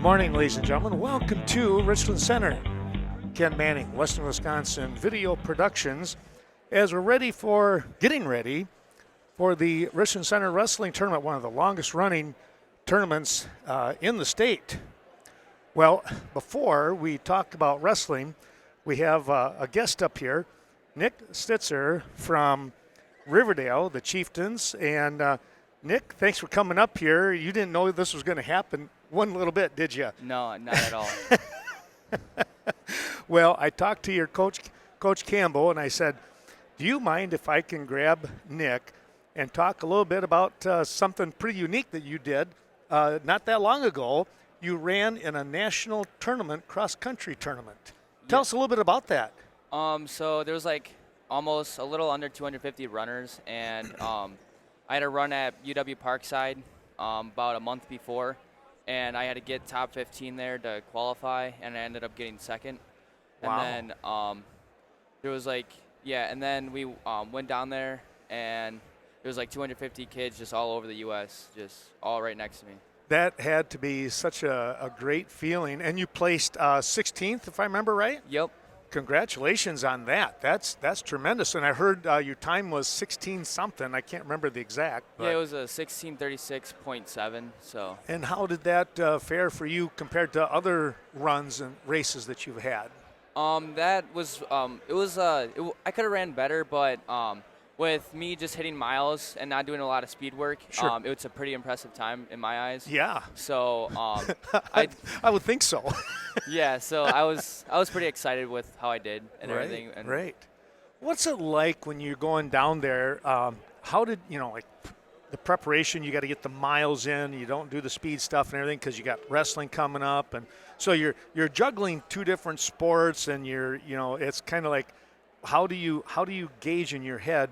Good morning, ladies and gentlemen. Welcome to Richland Center. Ken Manning, Western Wisconsin Video Productions, as we're getting ready for the Richland Center Wrestling Tournament, one of the longest running tournaments in the state. Well, before we talk about wrestling, we have a guest up here, Nick Stitzer from Riverdale, the Chieftains. And Nick, thanks for coming up here. You didn't know this was going to happen one little bit, did you? No, not at all. Well, I talked to your coach, Coach Campbell, and I said, do you mind if I can grab Nick and talk a little bit about something pretty unique that you did not that long ago? You ran in a national tournament, cross-country tournament. Tell us a little bit about that. So there was like almost a little under 250 runners, and I had a run at UW Parkside about a month before, and I had to get top 15 there to qualify, and I ended up getting second. Wow. And then there was and then we went down there, and there was like 250 kids just all over the U.S., just all right next to me. That had to be such a great feeling. And you placed 16th, if I remember right? Yep. Congratulations on that. That's tremendous. And I heard your time was 16-something. I can't remember the exact. But. Yeah, it was a 16:36.7. So. And how did that fare for you compared to other runs and races that you've had? That was I could have ran better, but with me just hitting miles and not doing a lot of speed work, sure. It was a pretty impressive time in my eyes. Yeah. So I would think so. Yeah. So I was pretty excited with how I did and everything. And right. What's it like when you're going down there? How did the preparation? You got to get the miles in. You don't do the speed stuff and everything because you got wrestling coming up, and so you're juggling two different sports, and it's kind of like how do you gauge in your head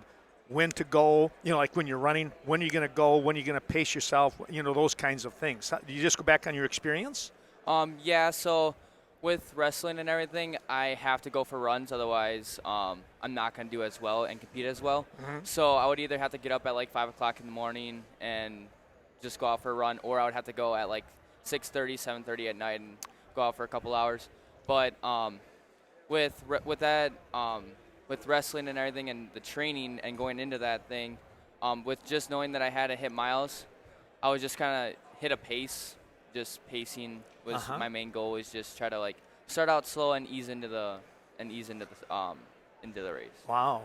when to go, like when you're running, when are you going to go, when are you going to pace yourself, those kinds of things. Do you just go back on your experience? Yeah, so with wrestling and everything, I have to go for runs, otherwise I'm not going to do as well and compete as well. Mm-hmm. So I would either have to get up at like 5 o'clock in the morning and just go out for a run, or I would have to go at like 6:30, 7:30 at night and go out for a couple hours. But with that, with wrestling and everything and the training and going into that thing, with just knowing that I had to hit miles, I would just kind of hit a pace. Just pacing was my main goal. Was just try to start out slow and ease into the race. Wow.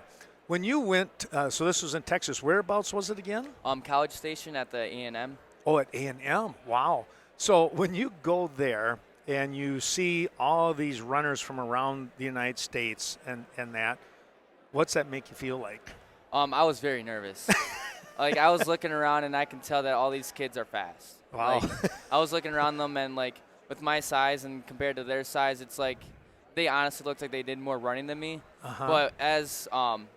When you went, so this was in Texas. Whereabouts was it again? College Station at the A&M. Oh, at A&M. Wow. So when you go there and you see all these runners from around the United States and that, what's that make you feel like? I was very nervous. I was looking around, and I can tell that all these kids are fast. Wow. I was looking around them, and with my size and compared to their size, it's they honestly looked like they did more running than me. But as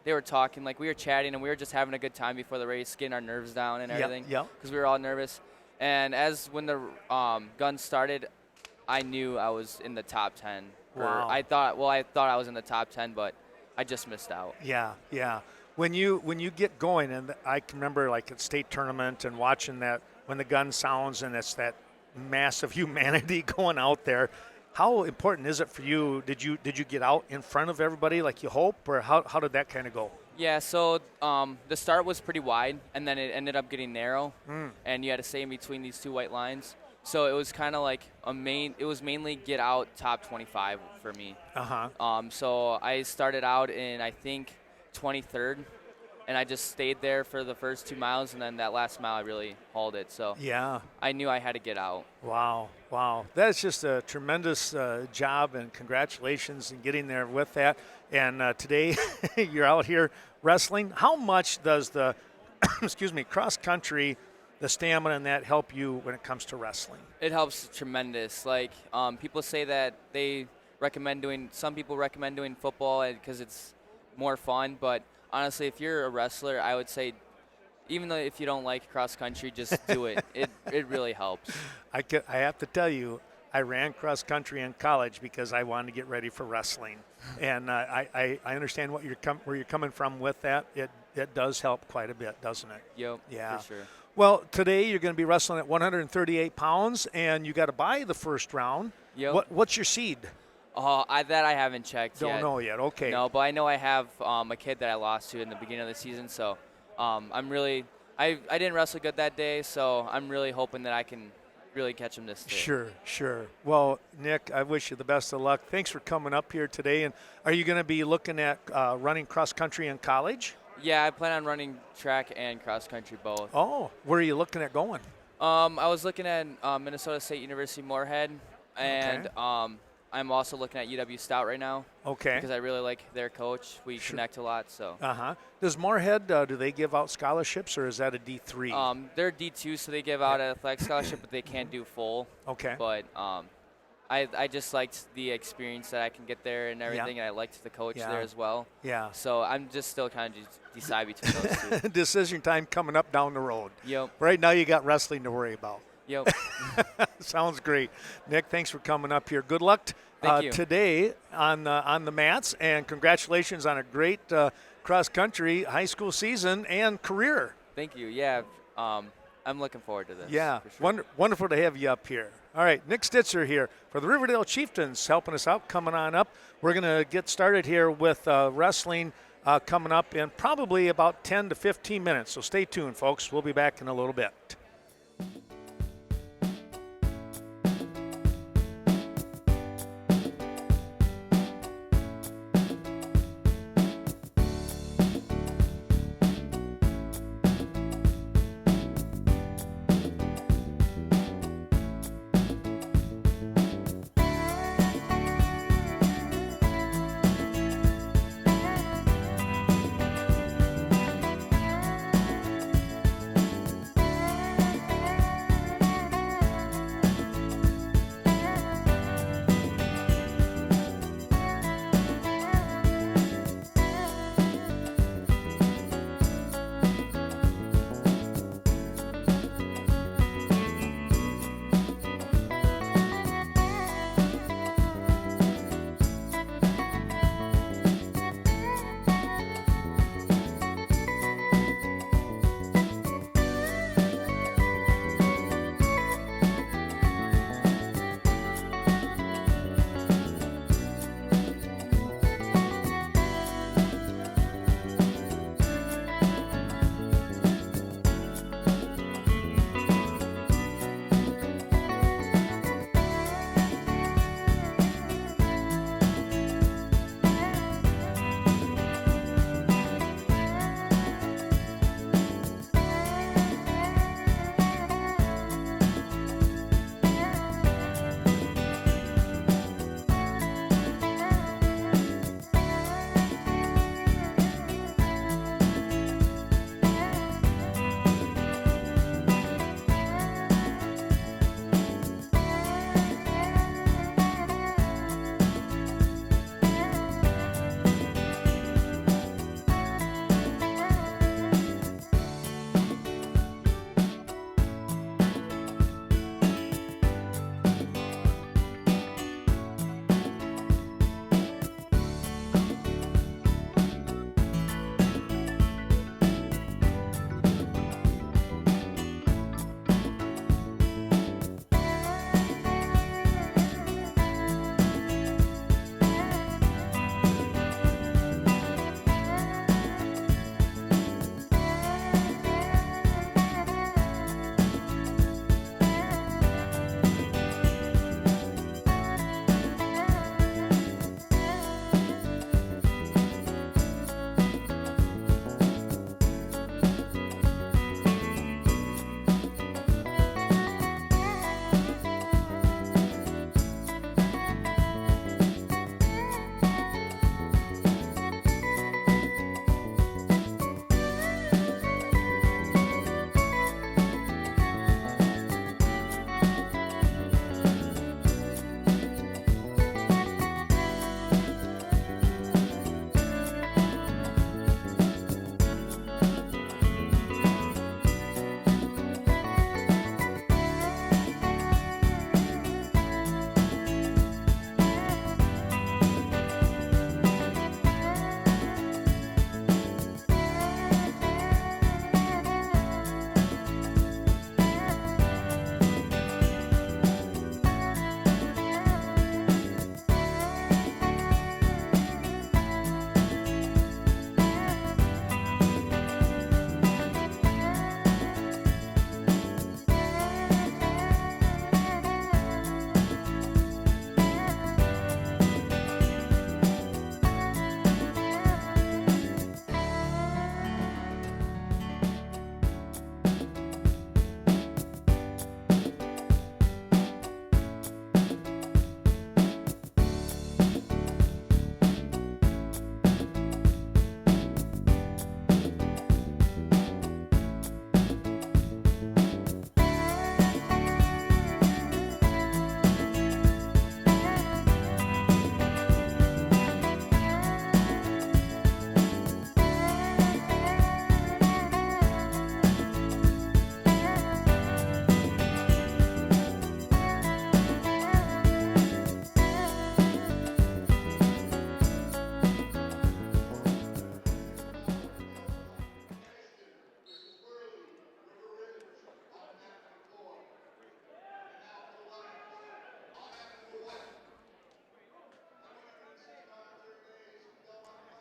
they were talking, we were chatting, and we were just having a good time before the race, getting our nerves down and everything. Yep. Because we were all nervous. And when the gun started, I knew I was in the top 10. Wow. I thought I was in the top 10, but I just missed out. Yeah. When you get going, and I can remember at state tournament and watching that when the gun sounds and it's that mass of humanity going out there, how important is it for you? Did you get out in front of everybody like you hope, or how did that kind of go? Yeah, so the start was pretty wide, and then it ended up getting narrow, and you had to stay in between these two white lines. So it was kind of it was mainly get out top 25 for me. So I started out in, I think, 23rd, and I just stayed there for the first 2 miles, and then that last mile I really hauled it. So yeah, I knew I had to get out. Wow. That's just a tremendous job, and congratulations in getting there with that. And today you're out here wrestling. How much does the cross country, the stamina and that help you when it comes to wrestling? It helps tremendous. People say that some people recommend doing football because it's more fun, but honestly, if you're a wrestler, I would say, even though if you don't like cross country, just do it. It really helps. I have to tell you, I ran cross country in college because I wanted to get ready for wrestling, and I understand where you're coming from with that. It does help quite a bit, doesn't it? Yep. Yeah. For sure. Well, today you're going to be wrestling at 138 pounds, and you got to buy the first round. Yep. What's your seed? That I haven't checked yet. Don't know yet. Okay. No, but I know I have a kid that I lost to in the beginning of the season, so I'm really I didn't wrestle good that day, so I'm really hoping that I can really catch him this day. Sure. Well, Nick, I wish you the best of luck. Thanks for coming up here today. And are you going to be looking at running cross country in college? Yeah, I plan on running track and cross country both. Oh, where are you looking at going? I was looking at Minnesota State University Moorhead, and I'm also looking at UW Stout right now. Okay. Because I really like their coach. We connect a lot. So. Does Moorhead, do they give out scholarships, or is that a D3? They're D2, so they give out an athletic scholarship, but they can't do full. Okay. But I just liked the experience that I can get there and everything, and I liked the coach there as well. Yeah. So I'm just still kind of decide between those two. Decision time coming up down the road. Yep. Right now you got wrestling to worry about. Yep. Sounds great. Nick, thanks for coming up here. Good luck today on the mats, and congratulations on a great cross-country high school season and career. Thank you. Yeah, I'm looking forward to this. Yeah, for sure. wonderful to have you up here. All right, Nick Stitzer here for the Riverdale Chieftains helping us out, coming on up. We're going to get started here with wrestling coming up in probably about 10 to 15 minutes, so stay tuned, folks. We'll be back in a little bit.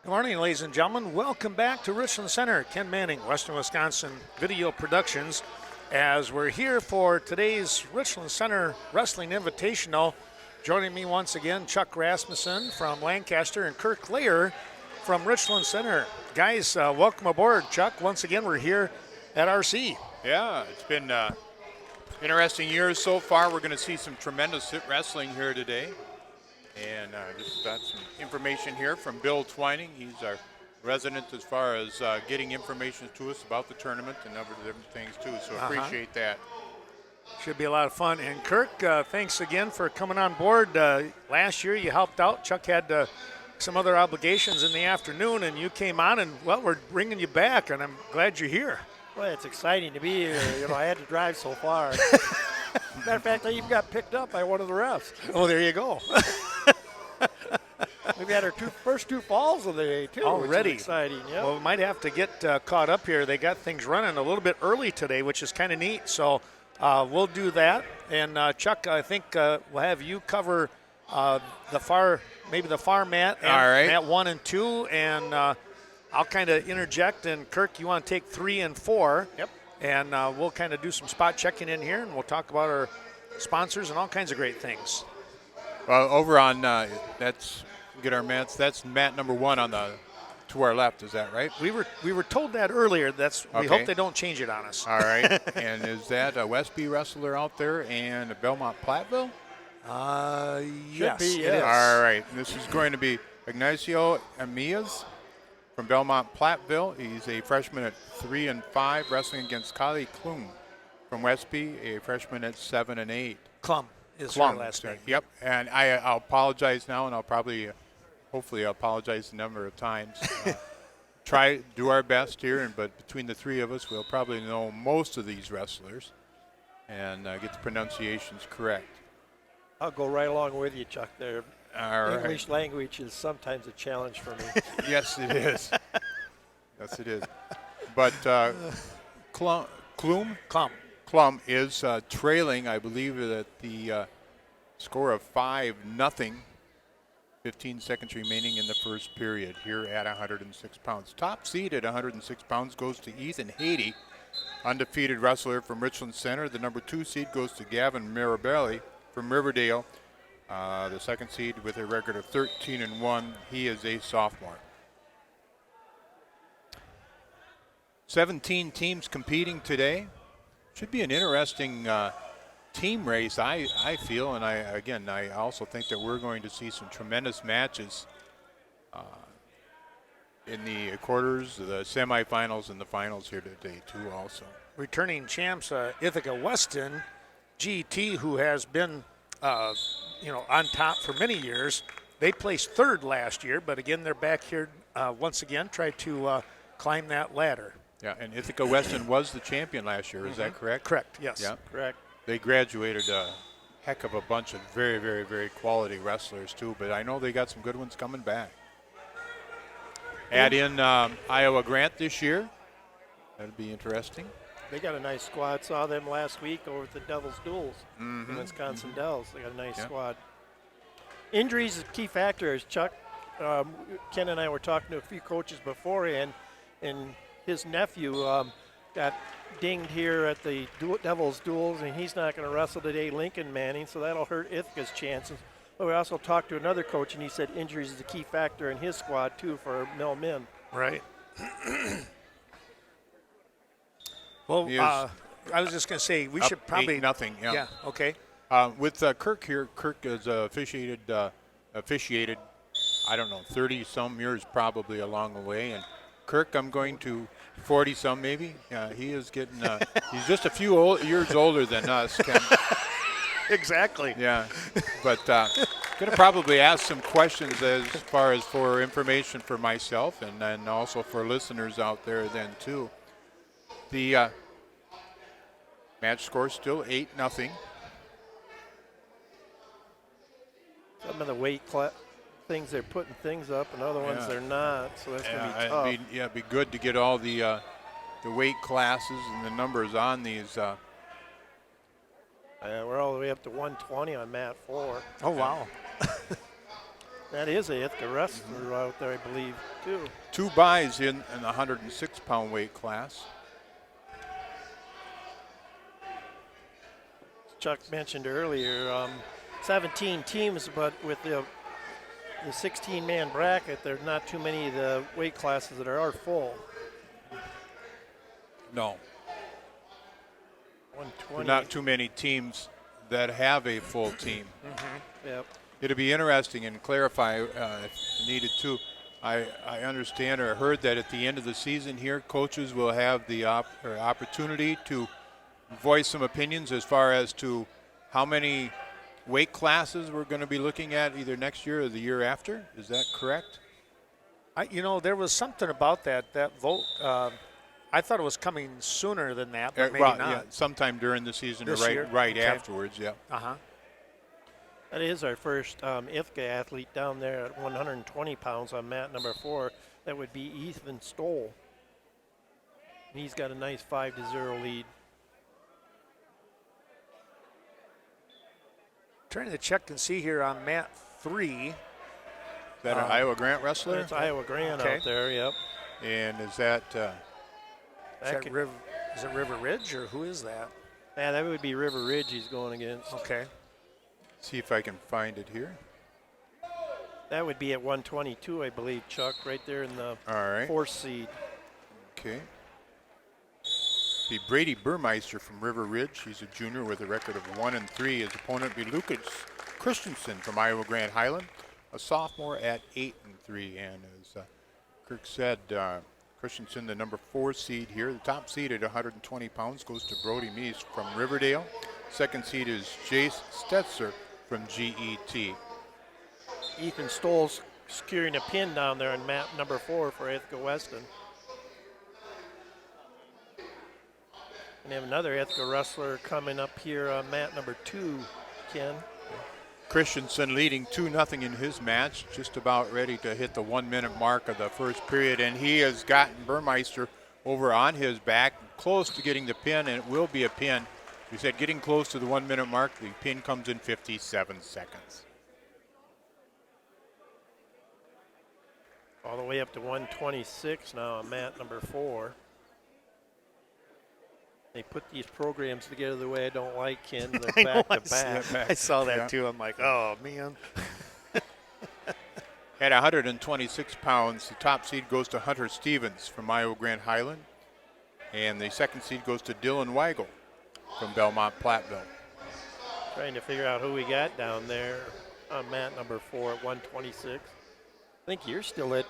Good morning, ladies and gentlemen. Welcome back to Richland Center. Ken Manning, Western Wisconsin Video Productions, as we're here for today's Richland Center Wrestling Invitational. Joining me once again, Chuck Rasmussen from Lancaster and Kirk Layer from Richland Center. Guys, welcome aboard. Chuck, once again, we're here at RC. Yeah, it's been interesting years so far. We're going to see some tremendous wrestling here today. And just got some information here from Bill Twining. He's our resident as far as getting information to us about the tournament and other different things too. So appreciate that. Should be a lot of fun. And Kirk, thanks again for coming on board. Last year you helped out. Chuck had some other obligations in the afternoon, and you came on, and, well, we're bringing you back, and I'm glad you're here. Well, it's exciting to be here. You know, I had to drive so far. Matter of fact, I even got picked up by one of the refs. Oh, there you go. We've had our first two falls of the day, too. Already. Which is exciting, yeah. Well, we might have to get caught up here. They got things running a little bit early today, which is kind of neat. So we'll do that. And, Chuck, I think we'll have you cover the far mat, and all right, mat 1 and 2. And I'll kind of interject. And, Kirk, you want to take 3 and 4. Yep. And we'll kind of do some spot checking in here, and we'll talk about our sponsors and all kinds of great things. Well, over on get our mats. That's mat number 1 to our left. Is that right? We were told that earlier. We hope they don't change it on us. All right. And is that a Westby wrestler out there and a Belmont Platteville? Yes, be, it is. All right. This is going to be Ignacio Amias from Belmont Platteville. He's a freshman at 3 and 5, wrestling against Kali Klum from Westby, a freshman at 7 and 8. Klum is her last name. Yep. And I'll apologize now, and I'll probably, hopefully, apologize a number of times. Do our best here, but between the three of us, we'll probably know most of these wrestlers and get the pronunciations correct. I'll go right along with you, Chuck, there. All right. English language is sometimes a challenge for me. Yes, it is. Yes, it is. But Klum is trailing, I believe, at the score of 5-0. 15 seconds remaining in the first period here at 106 pounds. Top seed at 106 pounds goes to Ethan Haiti, undefeated wrestler from Richland Center. The number 2 seed goes to Gavin Mirabelli from Riverdale. The second seed with a record of 13-1. He is a sophomore. 17 teams competing today. Should be an interesting team race, I feel, and I also think that we're going to see some tremendous matches in the quarters, the semifinals, and the finals here today too. Also, returning champs Ithaca Weston, GT, who has been on top for many years. They placed 3rd last year, but again they're back here once again, try to climb that ladder. Yeah, and Ithaca Weston was the champion last year. Is that correct? Correct. Yes. Yeah. Correct. They graduated a heck of a bunch of very, very, very quality wrestlers too, but I know they got some good ones coming back. Add in Iowa Grant this year. That'll be interesting. They got a nice squad. Saw them last week over at the Devil's Duels in Wisconsin Dells. They got a nice squad. Injuries is a key factor, as Chuck, Ken and I were talking to a few coaches beforehand, and his nephew got dinged here at the Devil's Duels, and he's not going to wrestle today, Lincoln Manning, so that'll hurt Ithaca's chances. But we also talked to another coach, and he said injuries is a key factor in his squad, too, for Mel Min. Right. Well, I was just going to say we should probably 8-0. Yeah. Okay. With Kirk here, Kirk has officiated. I don't know, 30-some years probably along the way, and Kirk, I'm going to 40-some maybe. He is getting. He's just a few years older than us, Ken. Exactly. Yeah, but going to probably ask some questions as far as for information for myself and then also for listeners out there then too. The match score still 8-0. Some of the weight things they're putting things up, and other ones they're not. So that's going to be tough. It'd be good to get all the weight classes and the numbers on these. We're all the way up to 120 on mat 4. Oh, wow. That is a Ithaca wrestler out there, I believe, too. 2 buys in the 106-pound weight class. Chuck mentioned earlier, 17 teams, but with the 16-man bracket, there's not too many of the weight classes that are full. No. 120. Not too many teams that have a full team. Yep. It'll be interesting and clarify if needed too. I understand or heard that at the end of the season here, coaches will have the opportunity to voice some opinions as far as to how many weight classes we're going to be looking at either next year or the year after. Is that correct? There was something about that vote. I thought it was coming sooner than that, but maybe well, not. yeah, sometime during the season This or year? right Okay. afterwards. Yeah. That is our first Ithaca athlete down there at 120 pounds on mat number 4. That would be Ethan Stoll. And he's got a nice 5-0 lead. Trying to check and see here on mat 3. Is that an Iowa Grant wrestler? It's Iowa Grant out there, yep. And is that Is it River Ridge, or who is that? Yeah, that would be River Ridge he's going against. Okay. see if I can find it here. That would be at 122, I believe, Chuck, right there in the All right. 4th seed. Okay. Be Brady Burmeister from River Ridge. He's a junior with a record of 1-3. His opponent be Lucas Christensen from Iowa Grand Highland, a sophomore at 8-3. And as Kirk said, Christensen, the number 4 seed here. The top seed at 120 pounds goes to Brody Meese from Riverdale. Second seed is Jace Stetzer from GET. Ethan Stoll's securing a pin down there on mat number 4 for Ithaca Weston. And they have another Ithaca wrestler coming up here on mat number 2, Ken. Christensen leading 2-0 in his match, just about ready to hit the 1-minute mark of the first period, and he has gotten Burmeister over on his back, close to getting the pin, and it will be a pin. We said getting close to the 1-minute mark. The pin comes in 57 seconds. All the way up to 126 now on mat number 4. They put these programs together the way I don't like, Ken. They're back to back. I saw that too. I'm like, oh, man. At 126 pounds, the top seed goes to Hunter Stevens from Iowa Grand Highland, and the second seed goes to Dylan Weigel from Belmont Platteville. Trying to figure out who we got down there on mat number 4 at 126. I think you're still at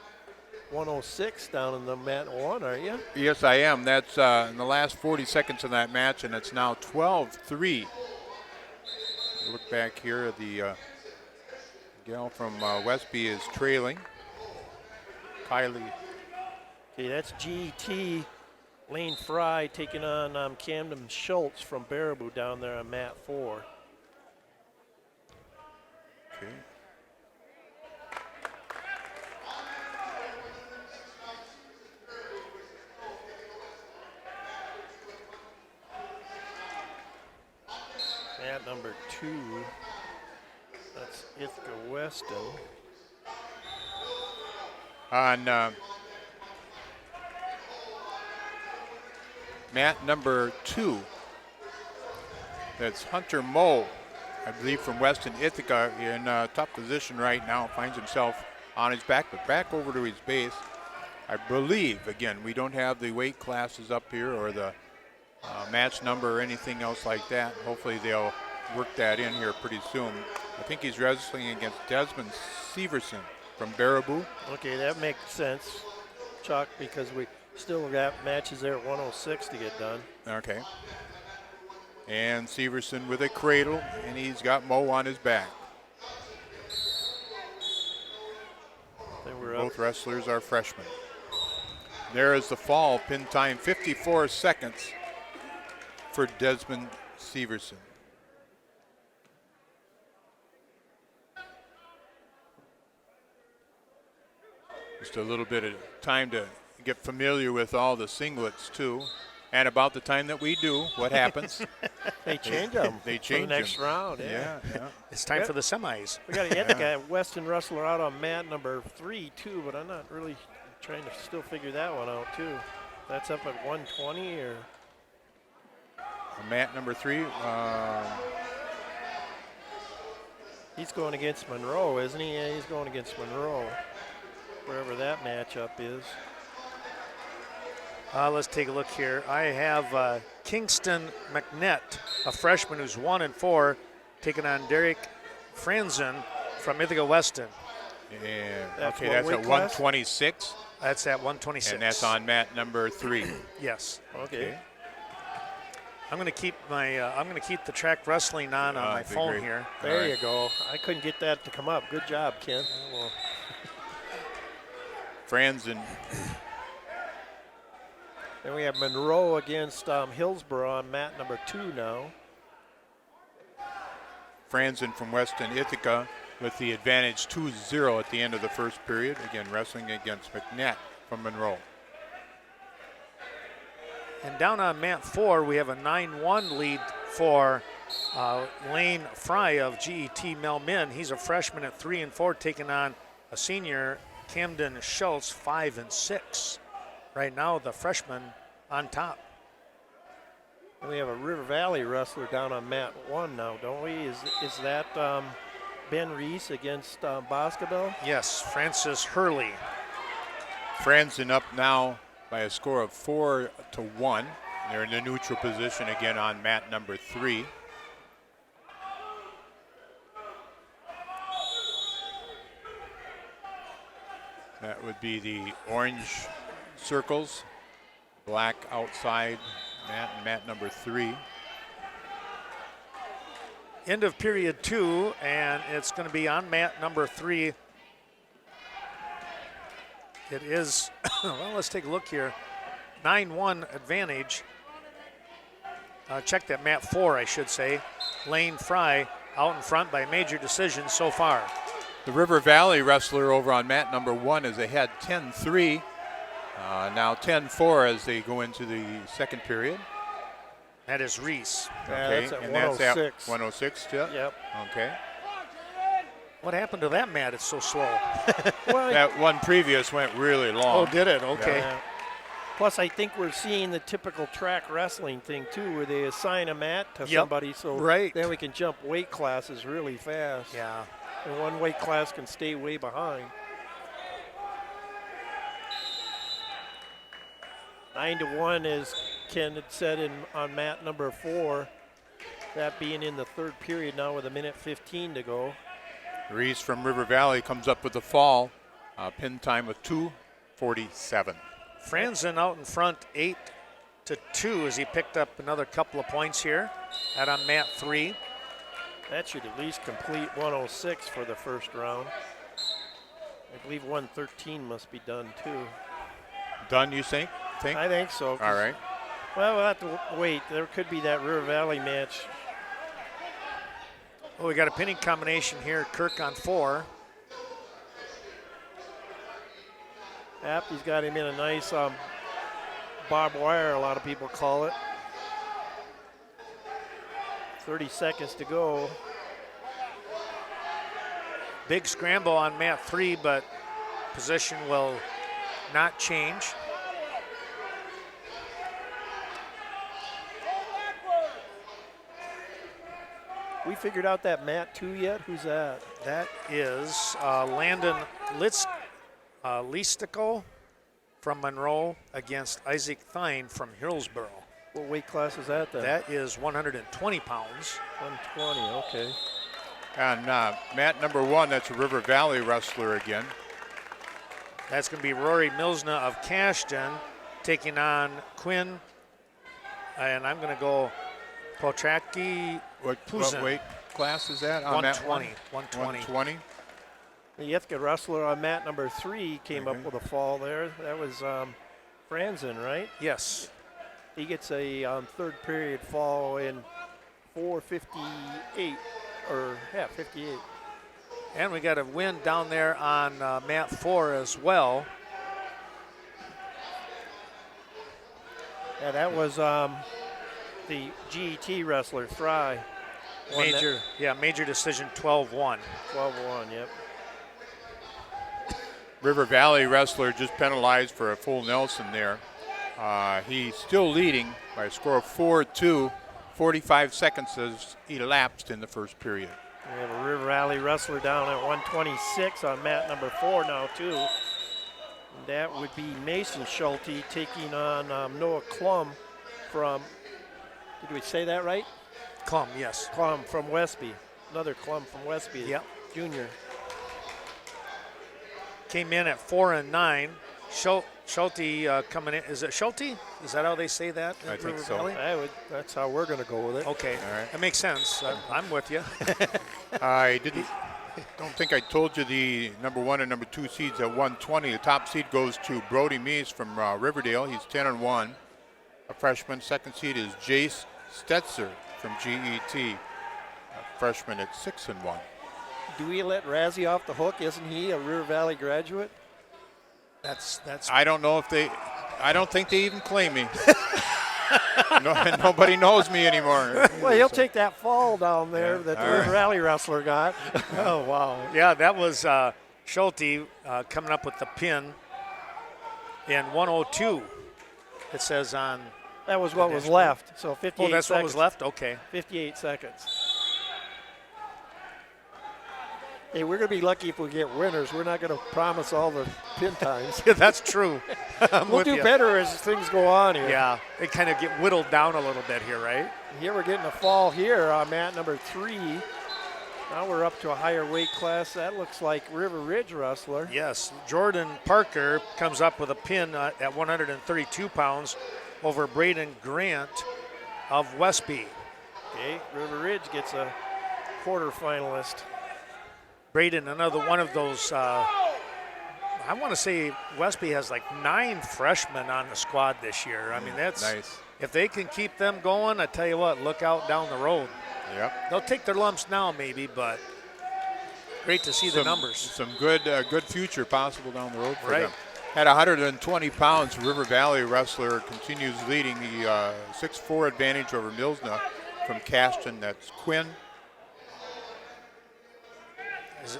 106 down in the mat 1, aren't you? Yes, I am. That's in the last 40 seconds of that match, and it's now 12-3. Look back here, the gal from Westby is trailing. Kylie. Okay, that's GT. Lane Fry taking on Camden Schultz from Baraboo down there on mat 4. Okay. Mat number 2. That's Ithaca Weston. On mat number 2, that's Hunter Moe, I believe from Weston. Ithaca in top position right now, finds himself on his back, but back over to his base. I believe, again, we don't have the weight classes up here or the match number or anything else like that. Hopefully they'll work that in here pretty soon. I think he's wrestling against Desmond Severson from Baraboo. Okay, that makes sense, Chuck, because we still got matches there at 106 to get done. Okay. And Severson with a cradle, and he's got Moe on his back. Both wrestlers are freshmen. There is the fall, pin time 54 seconds for Desmond Severson. Just a little bit of time to get familiar with all the singlets too. And about the time that we do, what happens? They change them. They for change the next them. round. Yeah. It's time Yeah. for the semis. We got the other guy, Weston Russell, out on mat number 3 too, but I'm not really trying to still figure that one out too. That's up at 120 or Mat number 3. he's going against Monroe, isn't he? Yeah, he's going against Monroe, wherever that matchup is. Let's take a look here. I have Kingston McNett, a freshman who's 1-4, taking on Derek Franzen from Ithaca Weston. And That's okay, what that's weight at class? 126, That's at 126. and that's on mat number 3. Yes. Okay. I'm going to keep the track wrestling on my that'd be phone great. here. There All right. you go. I couldn't get that to come up. Good job, Ken. Franzen, Then we have Monroe against Hillsborough on mat number 2 now. Franzen from Weston Ithaca with the advantage 2-0 at the end of the first period. Again, wrestling against McNett from Monroe. And down on mat 4, we have a 9-1 lead for Lane Fry of GET Melmin. He's a freshman at 3-4, taking on a senior, Camden Schultz, 5-6. Right now, the freshman on top. And we have a River Valley wrestler down on mat 1 now, don't we? Is that Ben Reese against Boscobel? Yes, Francis Hurley. Franzen up now by a score of 4-1. They're in the neutral position again on mat number 3. That would be the orange circles, black outside mat and mat number 3. End of period 2, and it's going to be on mat number 3. It is, well, let's take a look here. 9-1 advantage. Check that mat 4, I should say. Lane Fry out in front by major decision so far. The River Valley wrestler over on mat number 1 is ahead 10-3. Now 10-4 as they go into the second period. That is Reese. Yeah, Okay, that's at and that's at 106. 106, yeah. Yep. Okay. What happened to that mat? It's so slow. Well, That one previous went really long. Oh, did it? Okay. yeah. Plus, I think we're seeing the typical track wrestling thing too, where they assign a mat to somebody, so right. then we can jump weight classes really fast. Yeah. And one weight class can stay way behind. 9-1, as Ken had said on mat number 4. That being in the third period now with 1:15 to go. Reese from River Valley comes up with the fall. Pin time with 2:47. Franzen out in front 8-2 as he picked up another couple of points here. Out on mat 3. That should at least complete 106 for the first round. I believe 113 must be done too. Done, you think? I think so. All right. Well, we'll have to wait. There could be that River Valley match. Well, we got a pinning combination here. Kirk on 4. Yep, he's got him in a nice barbed wire, a lot of people call it. 30 seconds to go. Big scramble on mat 3, but position will not change. We figured out that mat 2 yet? Who's that? That is Landon Listico from Monroe against Isaac Thine from Hillsborough. What weight class is that then? That is 120 pounds. 120, okay. And mat number 1, that's a River Valley wrestler again. That's going to be Rory Milsna of Cashton taking on Quinn. And I'm going to go Potraki What Puzin. weight class is that on mat 1? 120. 120. The Ithaca wrestler on mat number 3 came up Okay. with a fall there. That was Franzen, right? Yes. He gets a third period fall in 4:58, or 58. And we got a win down there on mat 4 as well. Yeah, that was the GET wrestler, Fry. Won that Major decision 12-1. 12-1, yep. River Valley wrestler just penalized for a full Nelson there. He's still leading by a score of 4-2. 45 seconds has elapsed in the first period. We have a River Valley wrestler down at 126 on mat number 4 now, too. And that would be Mason Schulte taking on Noah Klum from, did we say that right? Klum, yes. Klum from Westby. Another Klum from Westby. Yep. Junior. Came in at 4-9. Schulte coming in. Is it Schulte? Is that how they say that? I in think River so. Valley? That's how we're going to go with it. Okay. All right. That makes sense. I'm with you. I don't think I told you the number 1 and number 2 seeds at 120. The top seed goes to Brody Meese from Riverdale. He's 10-1. A freshman. Second seed is Jace Stetzer from GET. A freshman at 6-1. Do we let Razzie off the hook? Isn't he a River Valley graduate? That's. I don't know if they. I don't think they even claim me. Nobody knows me anymore. Well, he'll take that fall down there that the all River right. Valley wrestler got. Oh wow. Yeah, that was Schulte coming up with the pin in 102. It says on. That was what was left. So 58 Oh, that's seconds. what was left. Okay. 58 seconds. Hey, we're going to be lucky if we get winners. We're not going to promise all the pin times. Yeah, that's true. We'll do better as things go on here. Yeah, they kind of get whittled down a little bit here, right? Here we're getting a fall here on mat number 3. Now we're up to a higher weight class. That looks like River Ridge wrestler. Yes, Jordan Parker comes up with a pin at 132 pounds over Braden Grant of Westby. Okay, River Ridge gets a quarterfinalist. Braden, another one of those, I want to say Westby has like 9 freshmen on the squad this year. I mean, that's nice. If they can keep them going, I tell you what, look out down the road. Yep. They'll take their lumps now maybe, but great to see the numbers. Some good future possible down the road for Right. them. At 120 pounds, River Valley wrestler continues leading the 6'4" advantage over Milsna from Caston. That's Quinn.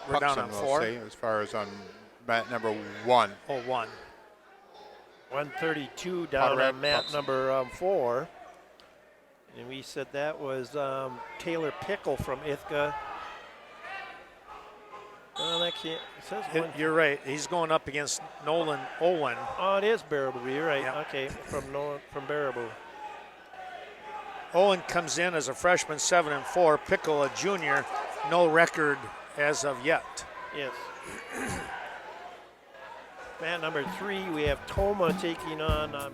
We're down on Puxon, 4? Say, as far as on mat number 1. Oh, 1. 132 down Conrad on mat Puxon. number 4. And we said that was Taylor Pickle from Ithaca. Oh, that can't. It says one. You're right. He's going up against Nolan Owen. Oh, it is Baraboo. You're right. Yeah. Okay, from Baraboo. Owen comes in as a freshman, 7-4. Pickle, a junior, no record as of yet. Yes. Mat number 3, we have Toma taking on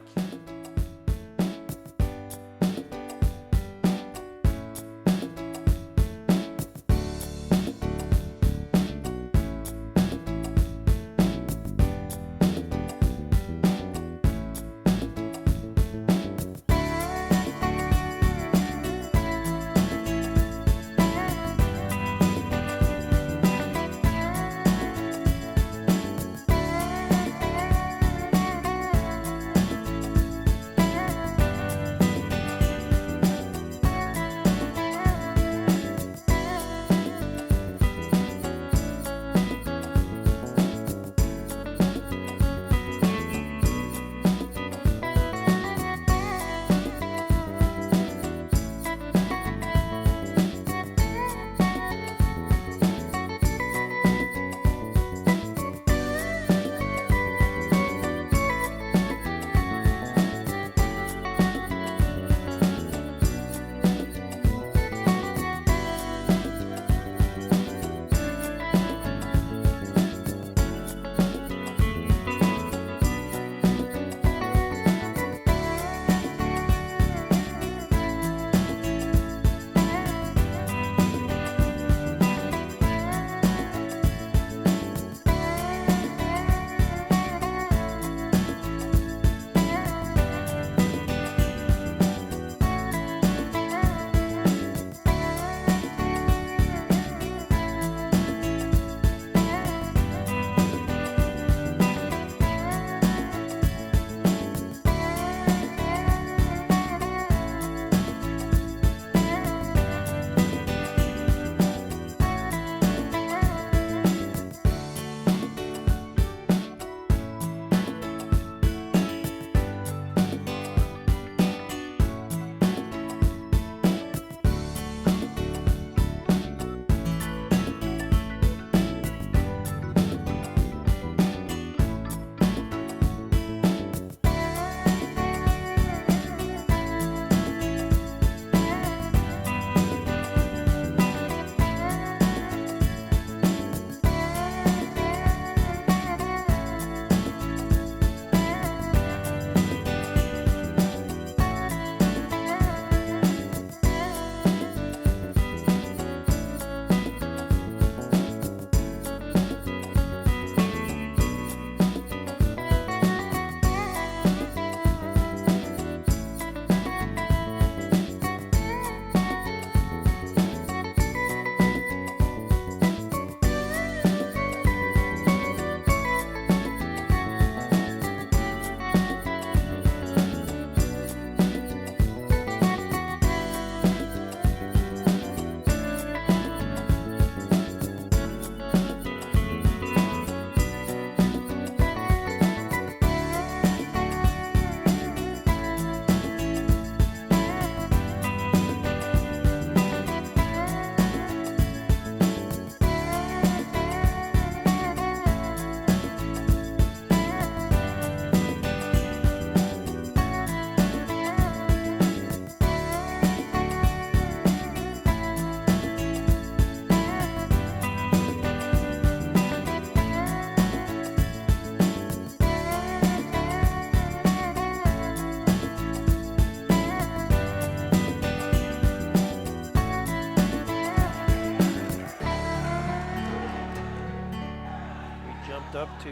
jumped up to,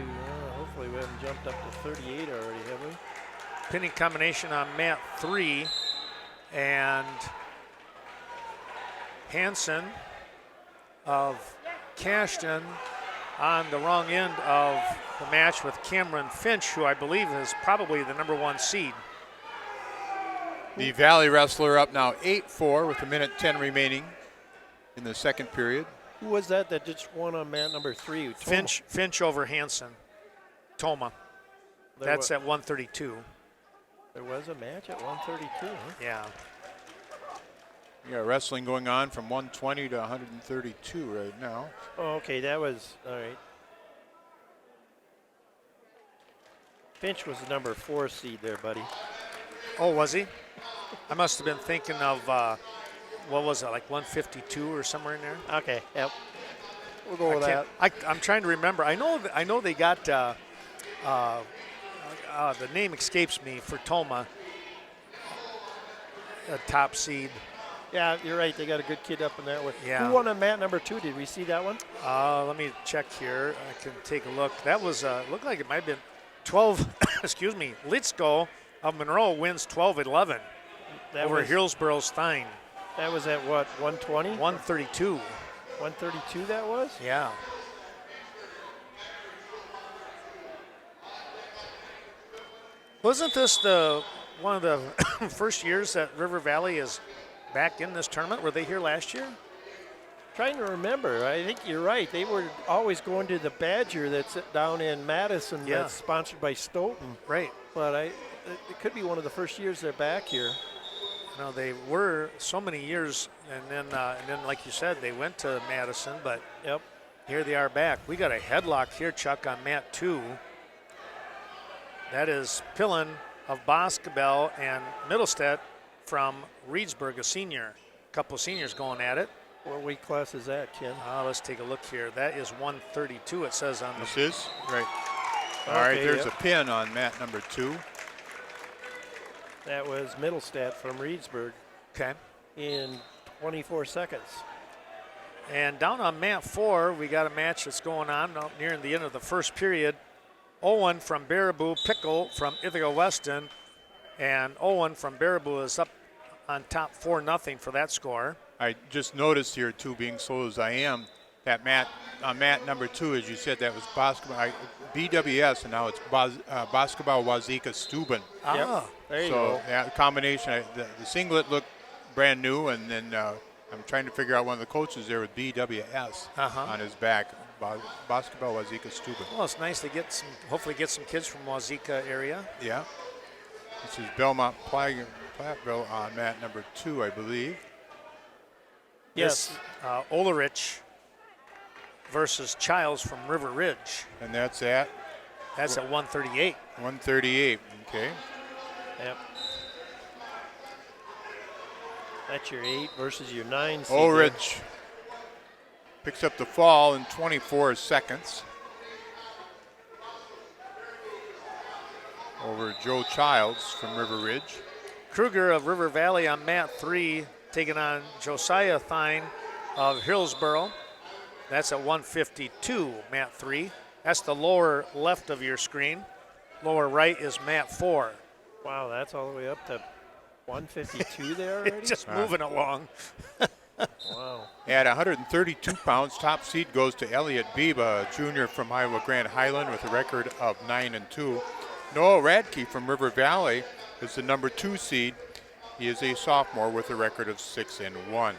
hopefully we haven't jumped up to 38 already, have we? Pinning combination on mat 3. And Hansen of Cashton on the wrong end of the match with Cameron Finch, who I believe is probably the #1 seed. The Valley wrestler up now 8-4 with 1:10 remaining in the second period. Who was that just won on mat number 3? Finch over Hansen. Toma. That's at 132. There was a match at 132, huh? Yeah. Yeah, wrestling going on from 120 to 132 right now. Oh, okay, that was, all right. Finch was the number 4 seed there, buddy. Oh, was he? I must have been thinking of, what was it, like 152 or somewhere in there? Okay, yep. We'll go with that. I'm trying to remember. I know they got, the name escapes me for Toma, a top seed. Yeah, you're right. They got a good kid up in that one. Yeah. Who won on mat number 2? Did we see that one? Let me check here. I can take a look. That was, looked like it might have been 12, excuse me, Litzko of Monroe wins 12-11 over Hillsborough Stein. That was at what, 120? 132. 132 that was? Yeah. Wasn't this one of the first years that River Valley is back in this tournament? Were they here last year? Trying to remember. I think you're right. They were always going to the Badger that's down in Madison that's sponsored by Stoughton. Right. But it could be one of the first years they're back here. No, they were so many years, and then like you said, they went to Madison, but here they are back. We got a headlock here, Chuck, on mat 2. That is Pillen of Boscobel and Middlestedt from Reedsburg, a senior. A couple of seniors going at it. What weight class is that, Ken? Let's take a look here. That is 132, it says on the... This is? Right. All right, there's a pin on mat number 2. That was Middlestedt from Reedsburg. Okay. In 24 seconds. And down on mat 4, we got a match that's going on nearing the end of the first period. Owen from Baraboo, Pickle from Ithaca Weston, and Owen from Baraboo is up on top 4-0 for that score. I just noticed here, too, being slow as I am, that mat number 2, as you said, that was BWS, and now it's Basketball Wazika Steuben. Ah, there you go. So that combination, the singlet looked brand new, and then I'm trying to figure out one of the coaches there with BWS on his back. Basketball Wazika Steuben. Well, it's nice to hopefully get some kids from Wazika area. Yeah. This is Belmont Platteville on mat number 2, I believe. Yes. Olerich versus Childs from River Ridge. And that's at? That's at 138. 138, okay. Yep. That's your 8 versus your 9 seed. Olerich picks up the fall in 24 seconds over Joe Childs from River Ridge. Kruger of River Valley on mat 3 taking on Josiah Thine of Hillsborough. That's at 152, mat 3. That's the lower left of your screen. Lower right is mat 4. Wow, that's all the way up to 152 there already? Just moving along. Wow. At 132 pounds, top seed goes to Elliot Biba, a junior from Iowa Grand Highland with a record of 9-2. Noah Radke from River Valley is the number 2 seed. He is a sophomore with a record of 6-1.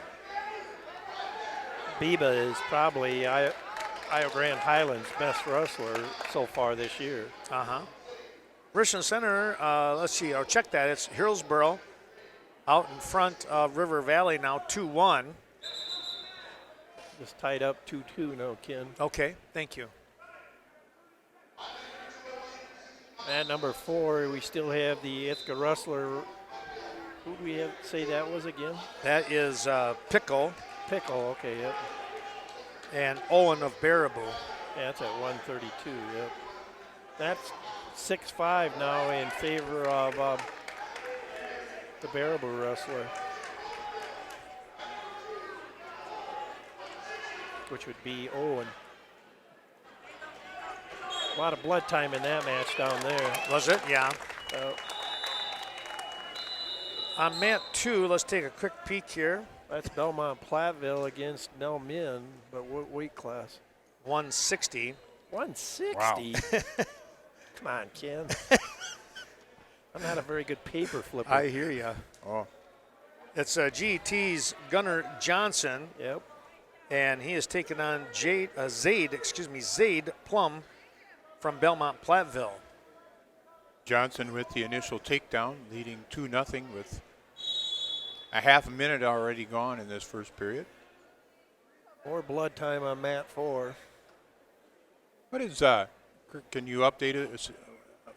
Biba is probably Iowa Grand Highland's best wrestler so far this year. Richland Center, let's see, I'll check that. It's Hillsborough out in front of River Valley now 2-1. Just tied up 2-2 now, Ken. Okay, thank you. At number 4, we still have the Ithaca wrestler. Who do we have to say that was again? That is Pickle. Pickle, okay, yep. And Owen of Baraboo. Yeah, that's at 132, yep. That's 6-5 now in favor of the Baraboo wrestler, which would be Owen. A lot of blood time in that match down there. Was it? Yeah. Uh, On mat 2, let's take a quick peek here. that's Belmont Platteville against Nell Min, but what weight class? 160. 160? Come on, Ken. I'm not a very good paper flipper. I hear you. Oh, It's GET's Gunnar Johnson, Yep. and he is taking on Zaid Plum from Belmont Platteville. Johnson with the initial takedown, leading 2-0 with a half a minute already gone in this first period. More blood time on mat 4. What is, can you update it?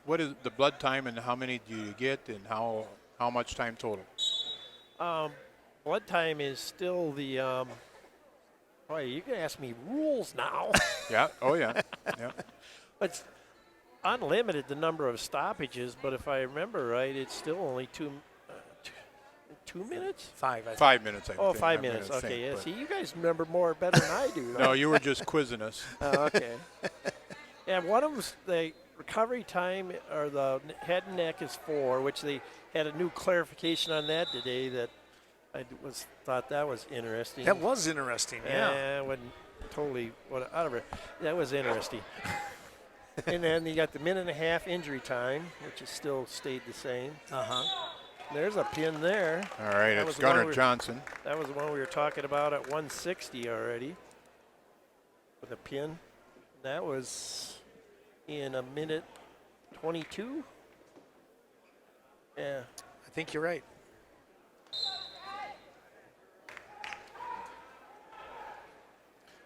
What is the blood time and how many do you get and how much time total? Blood time is still the. Boy, you can ask me rules now. Yeah, oh yeah, yeah. It's unlimited the number of stoppages, but if I remember right, it's still only 2 minutes. 5, I think. 5 minutes, I Oh, think. 5 I'm gonna minutes. Okay, think, yeah. but- See, you guys remember more better than I do. No, you were just quizzing us. Oh, okay. Yeah, one of them's the recovery time or the head and neck is 4, which they had a new clarification on that today that I thought that was interesting. That was interesting, yeah. I wouldn't totally out of it. That was interesting. And then you got the minute and a half injury time, which has still stayed the same. Uh-huh. There's a pin there. All right, That it's was the one Gunnar we were- Johnson. That was the one we were talking about at 160 already. With a pin. That was in a minute 22. Yeah. I think you're right.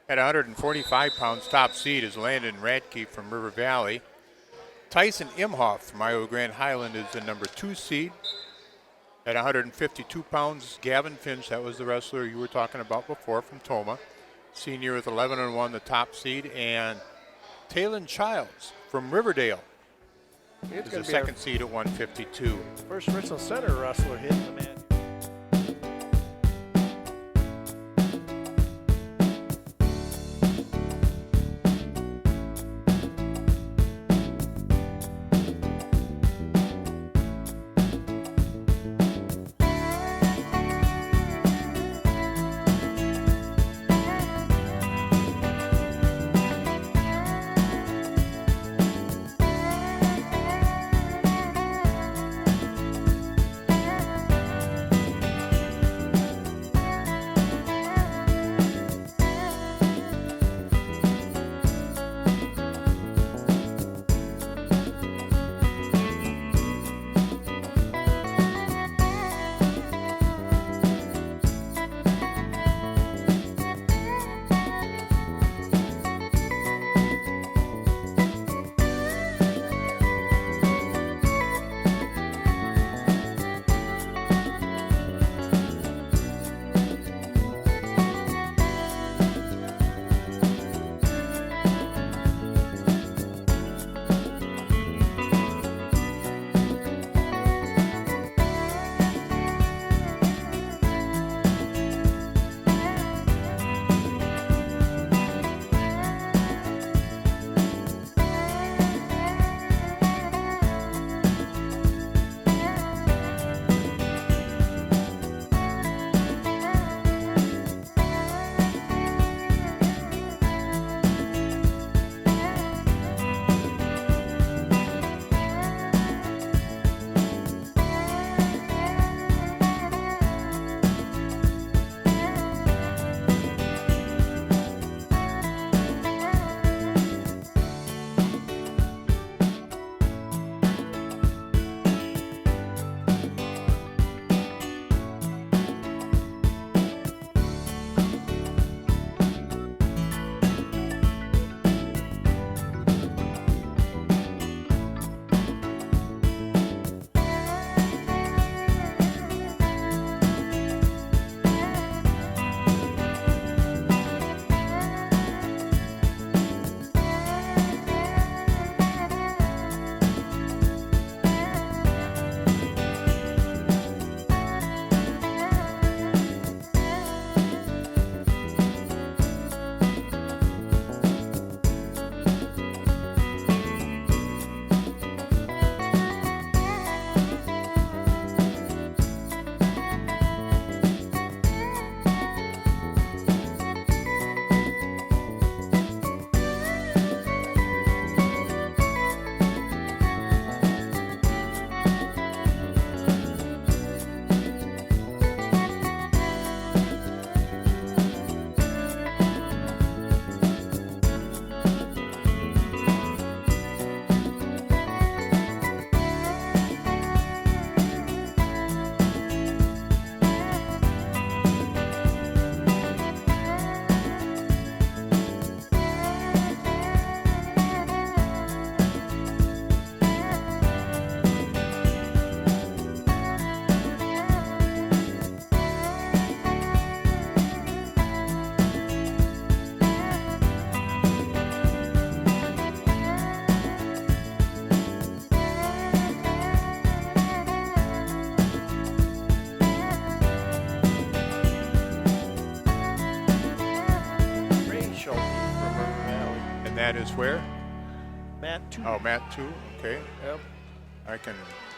At 145 pounds, top seed is Landon Radke from River Valley. Tyson Imhoff from Iowa Grand Highland is the number 2 seed. At 152 pounds, Gavin Finch, that was the wrestler you were talking about before from Toma. Senior with 11-1, the top seed. And Talon Childs from Riverdale It's is going the to be our second seed at 152. first Richland Center wrestler hitting the mat. is where? Matt 2. Oh, Matt 2. Okay. Yep. I can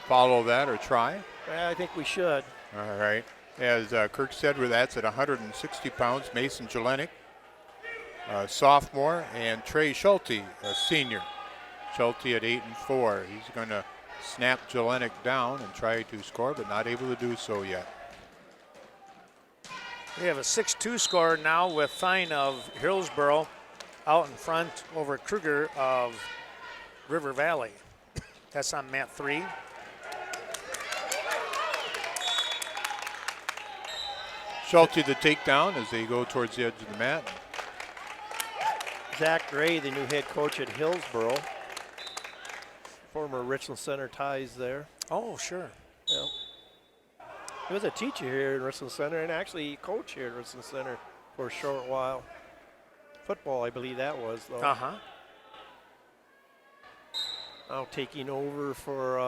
follow that or try. I think we should. All right. As Kirk said, that's at 160 pounds. Mason Jelenic, sophomore, and Trey Schulte, a senior. Schulte at 8-4. He's going to snap Jelenic down and try to score, but not able to do so yet. We have a 6-2 score now with Thine of Hillsboro out in front over Kruger of River Valley. That's on mat 3. Schulte the takedown as they go towards the edge of the mat. Zach Gray, the new head coach at Hillsboro. Former Richland Center ties there. Oh, sure. Yep. He was a teacher here in Richland Center and actually coached here at Richland Center for a short while. Football, I believe that was, though. Uh-huh. Now taking over for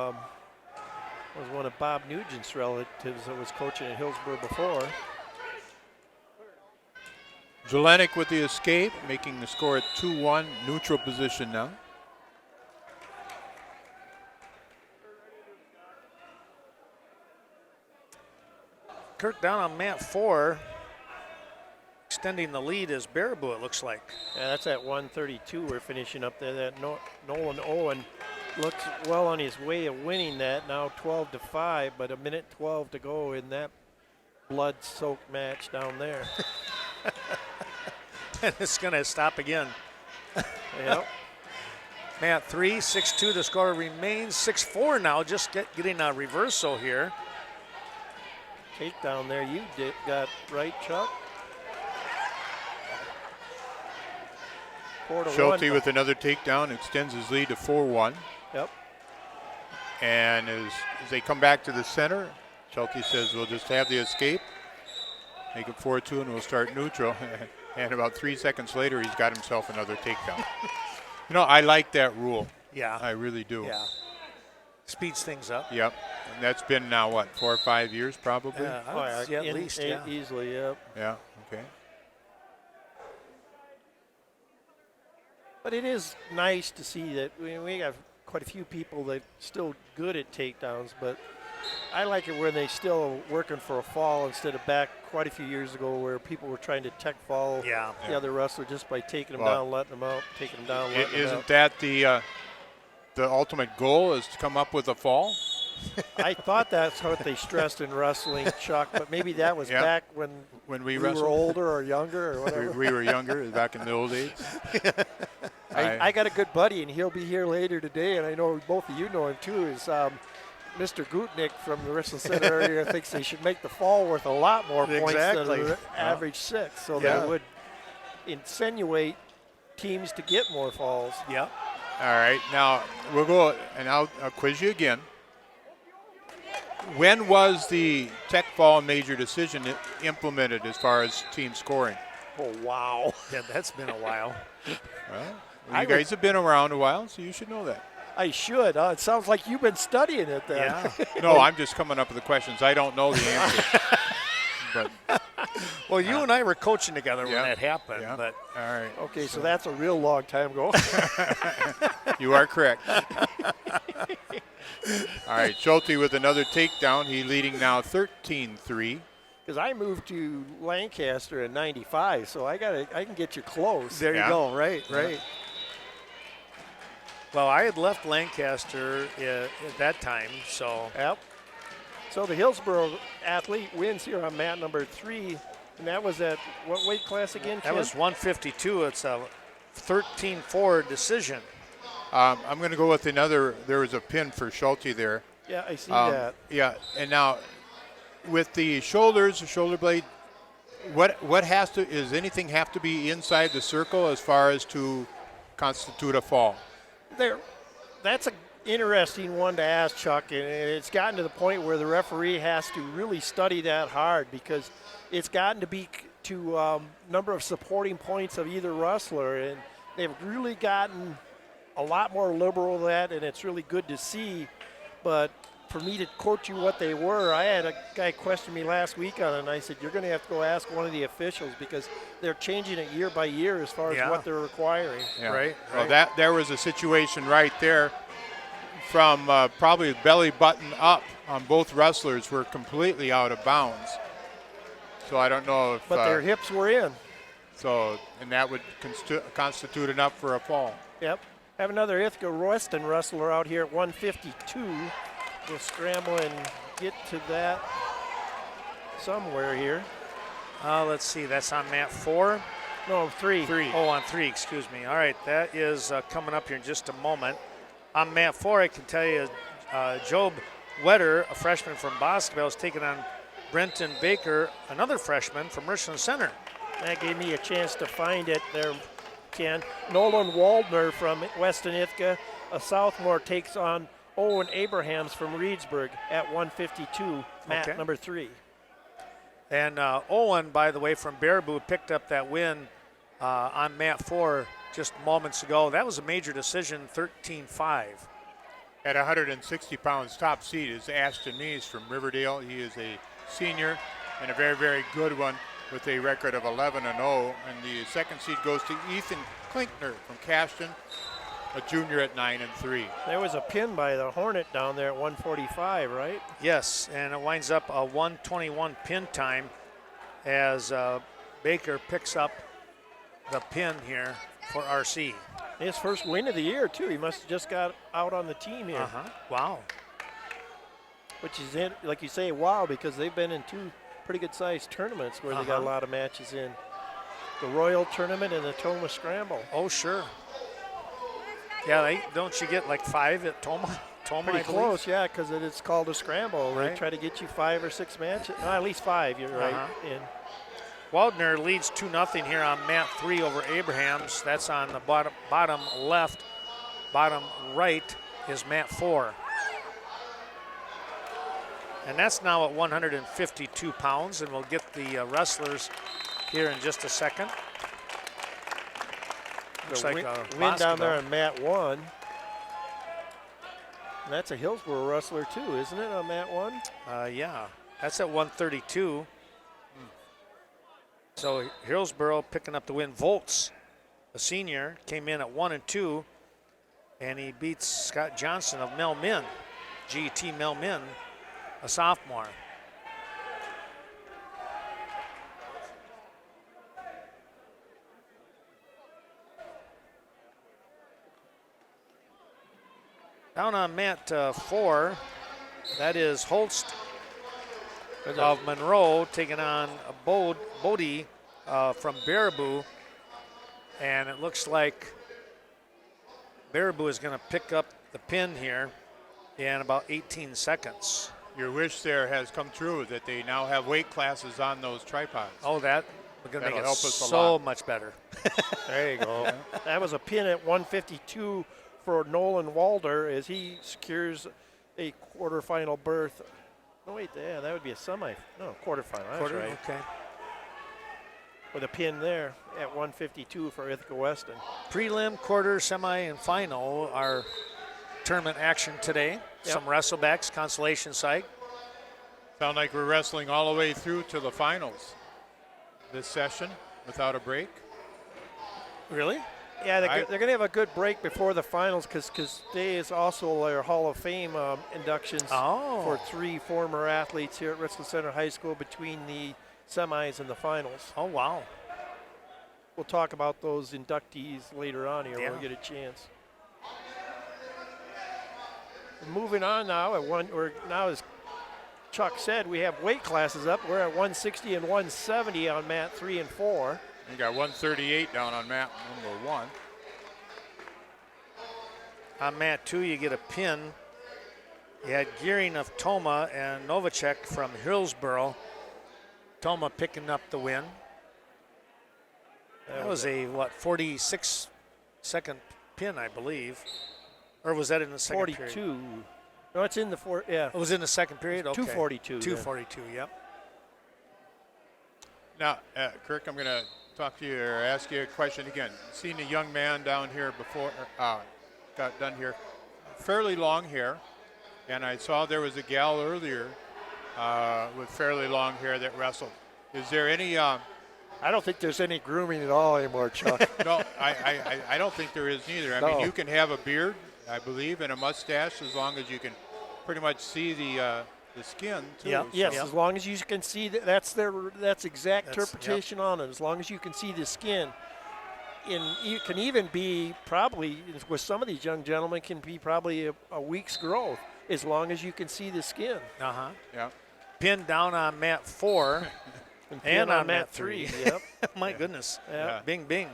was one of Bob Nugent's relatives that was coaching at Hillsboro before. Jelenic with the escape, making the score at 2-1, neutral position now. Kirk down on mat 4. Extending the lead is Baraboo, it looks like. Yeah, that's at 132. We're finishing up there. That Nolan Owen looks well on his way of winning that. Now 12-5, but a minute 12 to go in that blood-soaked match down there. And it's going to stop again. Yep. Mat 3, 6-2. The score remains 6-4 now. Just getting a reversal here. Takedown there. You got right, Chuck. 4-1. Schulte with another takedown extends his lead to 4-1. Yep. And as they come back to the center, Schulte says we'll just have the escape, make it 4-2, and we'll start neutral. And about 3 seconds later, he's got himself another takedown. You know, I like that rule. Yeah. I really do. Yeah. Speeds things up. Yep. And that's been now, what, 4 or 5 years probably? Yeah, at least, yeah. Easily, yep. Yeah, okay. But it is nice to see that we have quite a few people that still good at takedowns, but I like it when they still working for a fall instead of back quite a few years ago where people were trying to tech fall the other wrestler just by taking them down, letting them out, taking them down, letting them out. Isn't that the ultimate goal is to come up with a fall? I thought that's what they stressed in wrestling, Chuck, but maybe that was back when we were wrestled. older or younger or whatever. we were younger, back in the old days. I got a good buddy, and he'll be here later today, and I know both of you know him too, is Mr. Gutnick from the Richland Center area thinks they should make the fall worth a lot more points than the average 6, so that would insinuate teams to get more falls. Yeah. All right, now we'll go, and I'll quiz you again. When was the tech fall major decision implemented as far as team scoring? Oh, wow. Yeah, that's been a while. Well, you guys have been around a while, so you should know that. I should. It sounds like you've been studying it then. Yeah. No, I'm just coming up with the questions. I don't know the answer. But Well, you and I were coaching together when Yeah. that happened. Yeah. But all right, Okay, so that's a real long time ago. you are correct. All right, Schulte with another takedown. He leading now 13-3. Because I moved to Lancaster in '95, so I can get you close. there Yeah. you go. Right. Well, I had left Lancaster at that time, so. Yep. So the Hillsboro athlete wins here on mat number 3, and that was at what weight class again, That Ken? was 152. It's a 13-4 decision. I'm going to go with another. There was a pin for Schulte there. Yeah, I see that. Yeah, and now with the shoulders, the shoulder blade, what has to, does anything have to be inside the circle as far as to constitute a fall? That's an interesting one to ask, Chuck, and it's gotten to the point where the referee has to really study that hard because it's gotten to be to number of supporting points of either wrestler, and they've really gotten a lot more liberal with that, and it's really good to see. But for me to quote you what they were, I had a guy question me last week on it, and I said, you're going to have to go ask one of the officials because they're changing it year by year as far as what they're requiring. Yeah. Right. Well, there was a situation right there from probably belly button up on both wrestlers were completely out of bounds. So I don't know if. But their hips were in. So, and that would constitute enough for a fall. Yep. Have another Ithaca Weston wrestler out here at 152. We'll scramble and get to that somewhere here. Let's see. That's on mat 4. No, 3. 3. Oh, on 3. Excuse me. All right. That is coming up here in just a moment. On mat 4, I can tell you, Job Wetter, a freshman from Boscoville, is taking on Brenton Baker, another freshman from Richland Center. That gave me a chance to find it there, Ken. Nolan Waldner from Weston Ithaca, a sophomore, takes on Owen Abrahams from Reedsburg at 152, mat number 3. And Owen, by the way, from Baraboo, picked up that win on mat 4 just moments ago. That was a major decision, 13-5. At 160 pounds, top seed is Ashton Mees from Riverdale. He is a senior and a very, very good one with a record of 11-0. And the second seed goes to Ethan Klinkner from Cashton, a junior at 9-3. There was a pin by the Hornet down there at 145, right? Yes, and it winds up a 121 pin time as Baker picks up the pin here for RC. His first win of the year, too. He must have just got out on the team here. Wow. Which is, like you say, wow, because they've been in 2 pretty good-sized tournaments where they got a lot of matches in. The Royal Tournament and the Toma Scramble. Oh, sure. Yeah, don't you get like 5 at Toma? Pretty close, yeah, because it's called a scramble. Right. They try to get you 5 or 6 matches. No, at least 5, you're right. Waldner leads 2-0 here on mat 3 over Abrahams. That's on the bottom left. Bottom right is mat 4. And that's now at 152 pounds, and we'll get the wrestlers here in just a second. Looks like win down there on mat 1. And that's a Hillsborough wrestler too, isn't it, on mat 1? Yeah, that's at 132. So Hillsborough picking up the win. Volts, a senior, came in at 1-2, and he beats Scott Johnson of Melmin, GT Melmin, a sophomore. Down on mat 4, that is Holst of Monroe taking on Bodie from Baraboo. And it looks like Baraboo is going to pick up the pin here in about 18 seconds. Your wish there has come true that they now have weight classes on those tripods. Oh, that we're going to make it help us so much better. There you go. That was a pin at 152 for Nolan Walder as he secures a quarterfinal berth. No, wait, yeah, that would be a quarterfinal. That's right. Okay. With a pin there at 152 for Ithaca Weston. Prelim, quarter, semi, and final are tournament action today. Yep. Some wrestlebacks, consolation site. Sound like we're wrestling all the way through to the finals this session without a break. Really? Yeah, they're going to have a good break before the finals because today is also their Hall of Fame inductions for 3 former athletes here at Richland Center High School between the semis and the finals. Oh, wow. We'll talk about those inductees later on here when we get a chance. Moving on now, now as Chuck said, we have weight classes up. We're at 160 and 170 on mat 3 and 4. You got 138 down on mat number 1. On mat 2, you get a pin. You had Gearing of Toma and Novacek from Hillsborough. Toma picking up the win. That was a, 46-second pin, I believe. Or was that in the second 42. period? No, it's in the yeah. It was in the second period? Okay. 242. 242, yep. Now, Kirk, I'm going to talk to you or ask you a question again. Seen a young man down here before, got done here. Fairly long hair, And I saw there was a gal earlier with fairly long hair that wrestled. Is there any? I don't think there's any grooming at all anymore, Chuck. No, I don't think there is neither. I No. mean, you can have a beard, I believe, and a mustache as long as you can pretty much see the skin too. Yeah. Yes, Yeah. as long as you can see that. That's exact That's- interpretation on it. As long as you can see the skin. And you can even be probably with some of these young gentlemen can be probably a week's growth as long as you can see the skin. Uh-huh. Yeah. Pinned down on mat 4 and on mat 3. Yep. My goodness. Yeah. Bing, bing.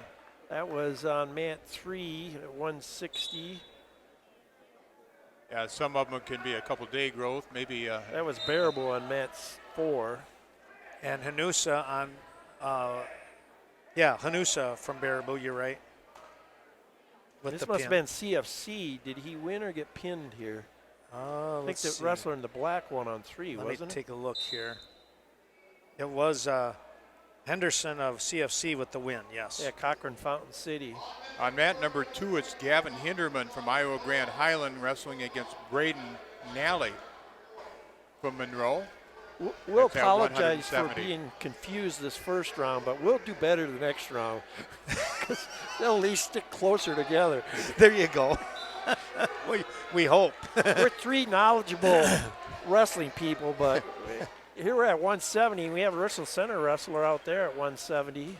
That was on mat 3 at 160. Yeah, some of them can be a couple day growth, maybe. That was bearable on mat 4. And Hanusa on, Hanusa from Baraboo, you're right. With This the must have pin. been CFC. Did he win or get pinned here? I think Let's the see. wrestler in the black one on 3, Let me wasn't it? take a look here. It was Henderson of CFC with the win, yes. Yeah, Cochran Fountain City. On mat number 2, it's Gavin Hinderman from Iowa Grand Highland wrestling against Braden Nally from Monroe. We'll That's at apologize for 170. being confused this first round, but we'll do better the next round. 'Cause they'll at least stick closer together. There you go. we hope. We're 3 knowledgeable wrestling people, but here we're at 170. We have a Richland Center wrestler out there at 170.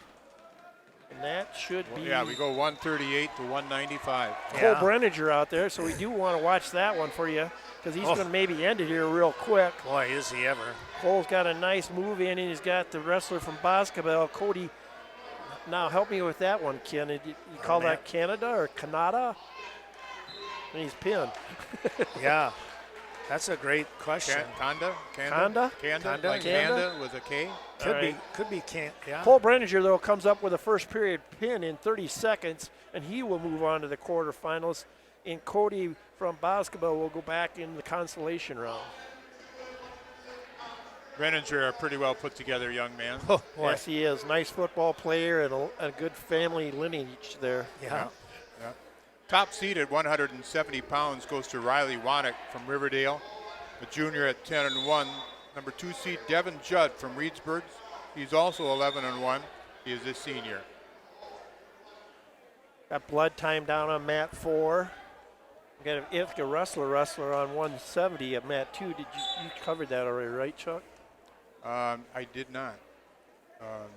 And that should be Yeah, we go 138 to 195. Cole Yeah. Brenninger out there, so we do want to watch that one for you because he's going to maybe end it here real quick. Boy, is he ever. Cole's got a nice move in, and he's got the wrestler from Boscobel, Cody. Now, help me with that one, Ken. You call man. that Canada or Canada? And he's pinned. Yeah. That's a great question. Kanda? Kanda? Kanda? Like Kanda? Kanda with a K? Could All be, right. could be can't. Yeah. Cole Brenninger, though, comes up with a first period pin in 30 seconds, and he will move on to the quarterfinals. And Cody from Boscobel will go back in the consolation round. Renninger, a pretty well put together young man. Oh, boy. Yes, he is. Nice football player and a good family lineage there. Yeah. Yeah. Top seed at 170 pounds goes to Riley Wanick from Riverdale, a junior at 10-1. Number 2 seed Devin Judd from Reedsburg. He's also 11-1. He is a senior. Got blood time down on mat 4. We got an Ithaca wrestler on 170 at mat 2. Did you covered that already, right, Chuck? I did not.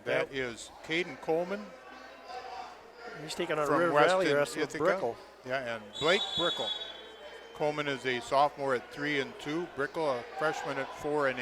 That is Caden Coleman He's taking on a from River Valley Weston, wrestler with Ithaca. Brickle. Yeah, and Blake Brickle. Coleman is a sophomore at 3-2. Brickle, a freshman at 4-8.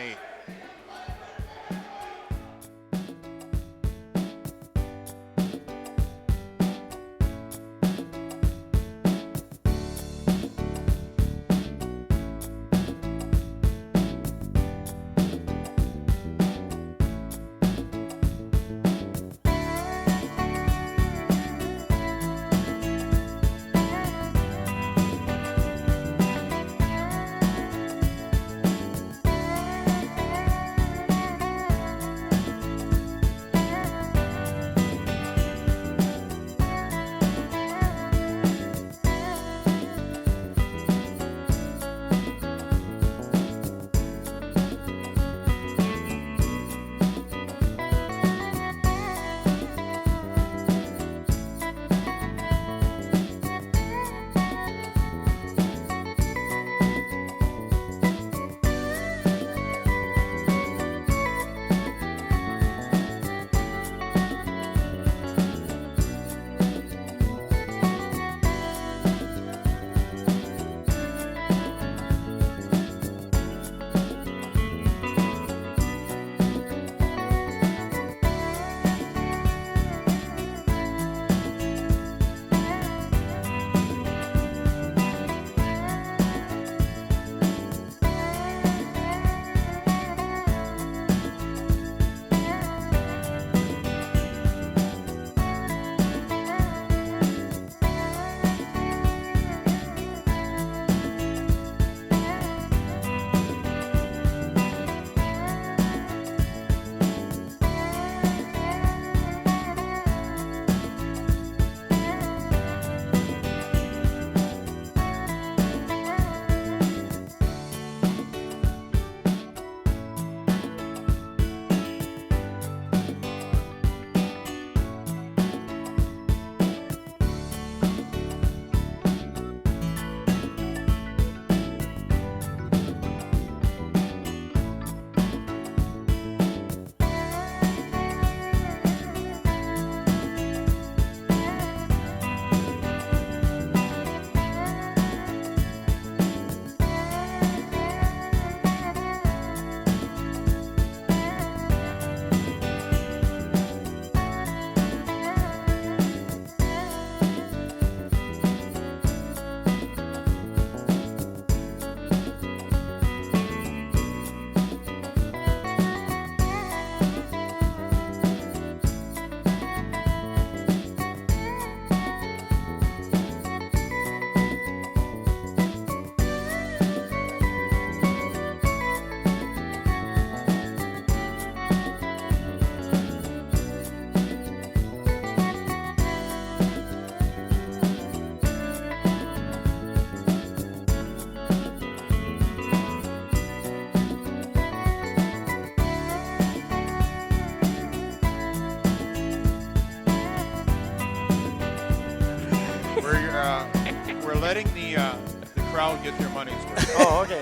the crowd get their money's worth. Oh, okay.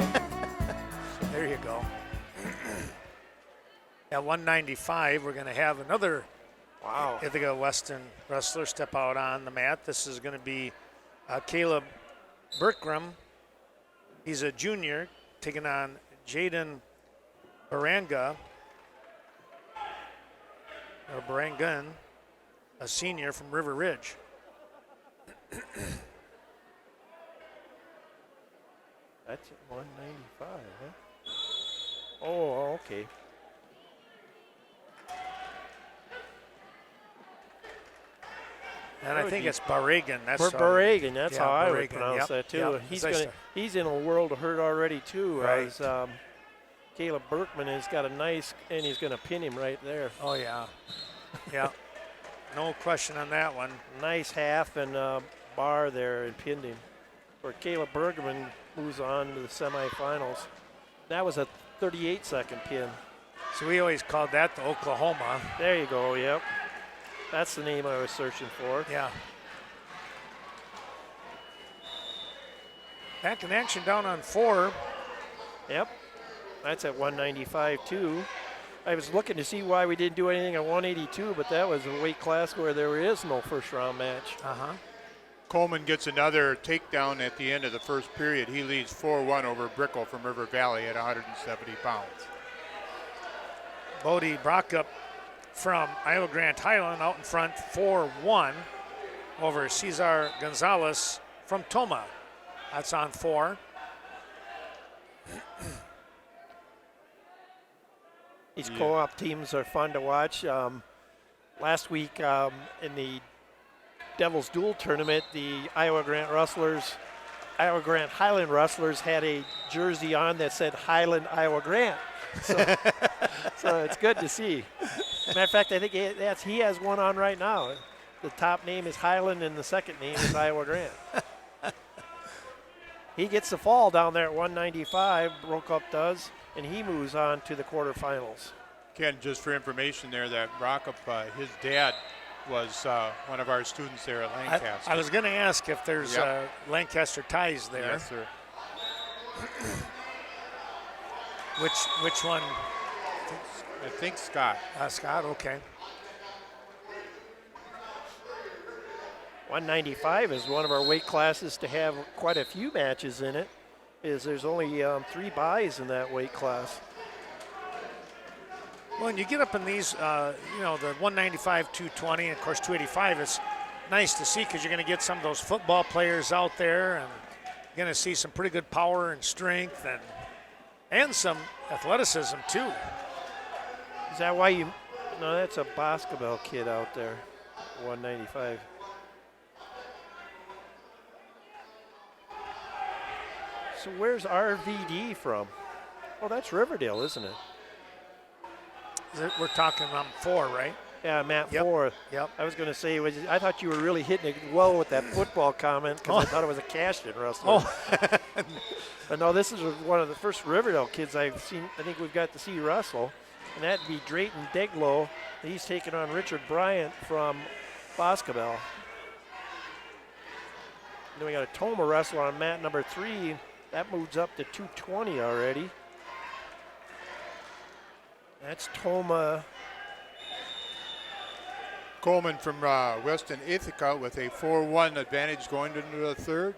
There you go. At 195, we're going to have another Wow. Ithaca Weston wrestler step out on the mat. This is going to be Caleb Bertram. He's a junior taking on Jaden Baranga, or Barangan, a senior from River Ridge. That's at 195, huh? Oh, okay. And I think it's Baragan. That's Baragan, that's yeah, how I would Baragan, pronounce yep, that too. yep. He's in a world of hurt already too. Right. As, Caleb Berkman has got a nice, and he's going to pin him right there. Oh yeah, yeah, no question on that one. Nice half and bar there and pinned him. For Caleb Bergman moves on to the semifinals. That was a 38-second pin. So we always called that the Oklahoma. There you go. Yep, that's the name I was searching for. Yeah. Back in action down on 4. Yep, that's at 195 too. I was looking to see why we didn't do anything at 182, but that was a weight class where there is no first round match. Coleman gets another takedown at the end of the first period. He leads 4-1 over Brickell from River Valley at 170 pounds. Bodie Brockup from Iowa Grant Highland out in front, 4-1 over Cesar Gonzalez from Toma. That's on 4. These co-op teams are fun to watch. Last week in the Devil's Duel tournament, the Iowa Grant Highland Rustlers had a jersey on that said Highland Iowa Grant. So it's good to see. Matter of fact, I think he has one on right now. The top name is Highland and the second name is Iowa Grant. He gets the fall down there at 195, Brokup does, and he moves on to the quarterfinals. Ken, just for information there, that Brockup, his dad was one of our students there at Lancaster. I was going to ask if there's Lancaster ties there. Yes, sir. Which one? I think Scott. Scott, okay. 195 is one of our weight classes to have quite a few matches in it. There's only 3 buys in that weight class. Well, when you get up in these, the 195, 220, and of course 285, it's nice to see because you're going to get some of those football players out there, and you're going to see some pretty good power and strength and some athleticism too. Is that why you? No, that's a basketball kid out there, 195. So where's RVD from? Oh, that's Riverdale, isn't it? We're talking on 4, right? Yeah, Matt Yep. 4. Yep. I was going to say, I thought you were really hitting it well with that football comment because I thought it was a cash-in wrestler. Oh. But no, this is one of the first Riverdale kids I've seen. I think we've got to see wrestle, and that'd be Drayton Deglow. He's taking on Richard Bryant from Boscobel. Then we got a Toma wrestler on mat number 3. That moves up to 220 already. That's Toma. Coleman from Western Ithaca with a 4-1 advantage going into the third.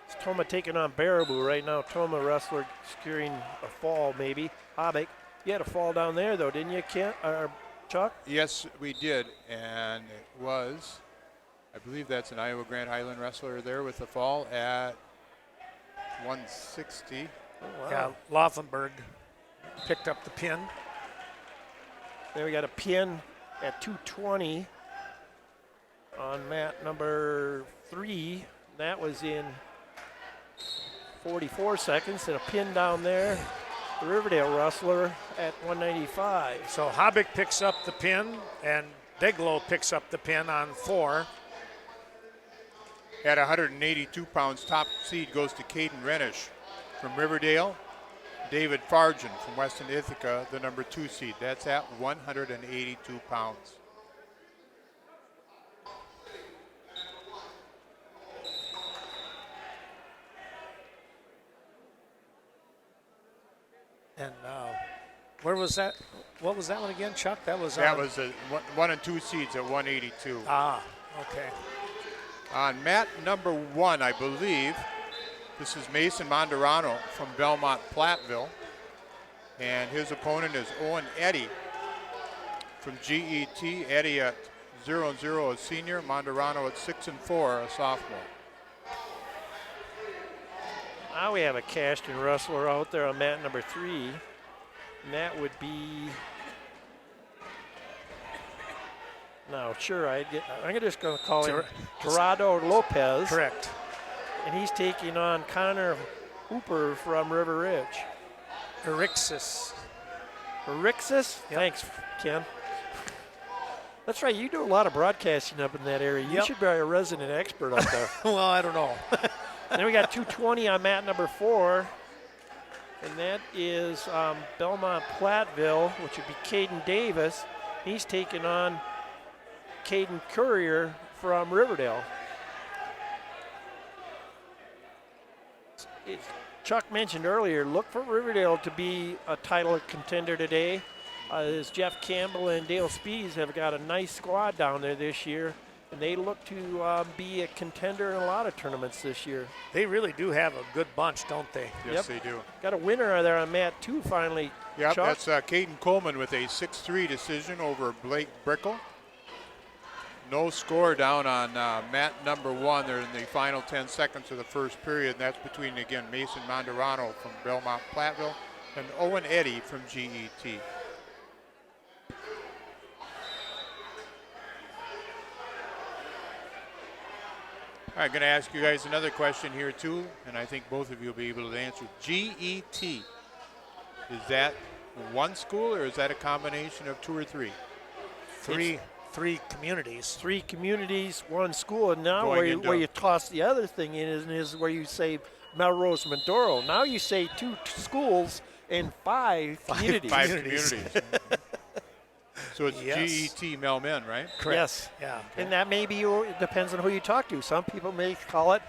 It's Toma taking on Baraboo right now. Toma wrestler securing a fall maybe. Hobbick, you had a fall down there though, didn't you, Kent or Chuck? Yes, we did, and it was, I believe that's an Iowa Grant Highland wrestler there with the fall at 160. Oh, wow. Yeah, Laufenberg picked up the pin. Then we got a pin at 220 on mat number 3. That was in 44 seconds, and a pin down there. The Riverdale wrestler at 195. So Hobbick picks up the pin, and Deglow picks up the pin on 4. At 182 pounds, top seed goes to Caden Renish from Riverdale. David Fargen from Western Ithaca, the number 2 seed. That's at 182 pounds. And where was that? What was that one again, Chuck? That was That was a 1 and 2 seeds at 182. Ah, okay. On mat number 1, I believe, this is Mason Monderano from Belmont Platteville. And his opponent is Owen Eddy from GET. Eddy at 0-0, a senior. Monderano at 6-4, a sophomore. Now we have a Cashton wrestler out there on mat number 3. And that would be, no, sure, I'm just going to call him Gerardo Lopez. Correct. And he's taking on Connor Hooper from River Ridge. Erixis. Erixis? Yep. Thanks, Ken. That's right, you do a lot of broadcasting up in that area. You Yep. should be a resident expert up there. Well, I don't know. Then we got 220 on mat number 4. And that is Belmont Platteville, which would be Caden Davis. He's taking on Caden Courier from Riverdale. Chuck mentioned earlier, look for Riverdale to be a title contender today. As Jeff Campbell and Dale Spees have got a nice squad down there this year, and they look to be a contender in a lot of tournaments this year. They really do have a good bunch, don't they? Yes, they do. Got a winner there on mat 2 finally. Yep, Chuck. that's Caden Coleman with a 6-3 decision over Blake Brickle. No score down on mat number 1. They're in the final 10 seconds of the first period, and that's between, again, Mason Monderano from Belmont Platteville and Owen Eddy from GET. All right, going to ask you guys another question here, too, and I think both of you will be able to answer. GET, is that one school or is that a combination of 2 or 3? Three communities. 3 communities, 1 school, and now Going where you toss the other thing in is where you say Melrose Medoro. Now you say 2 schools and 5 communities. 5 communities. So it's Yes. GET Mel Men, right? Correct. Yes. Yeah. And that may be, it depends on who you talk to. Some people may call it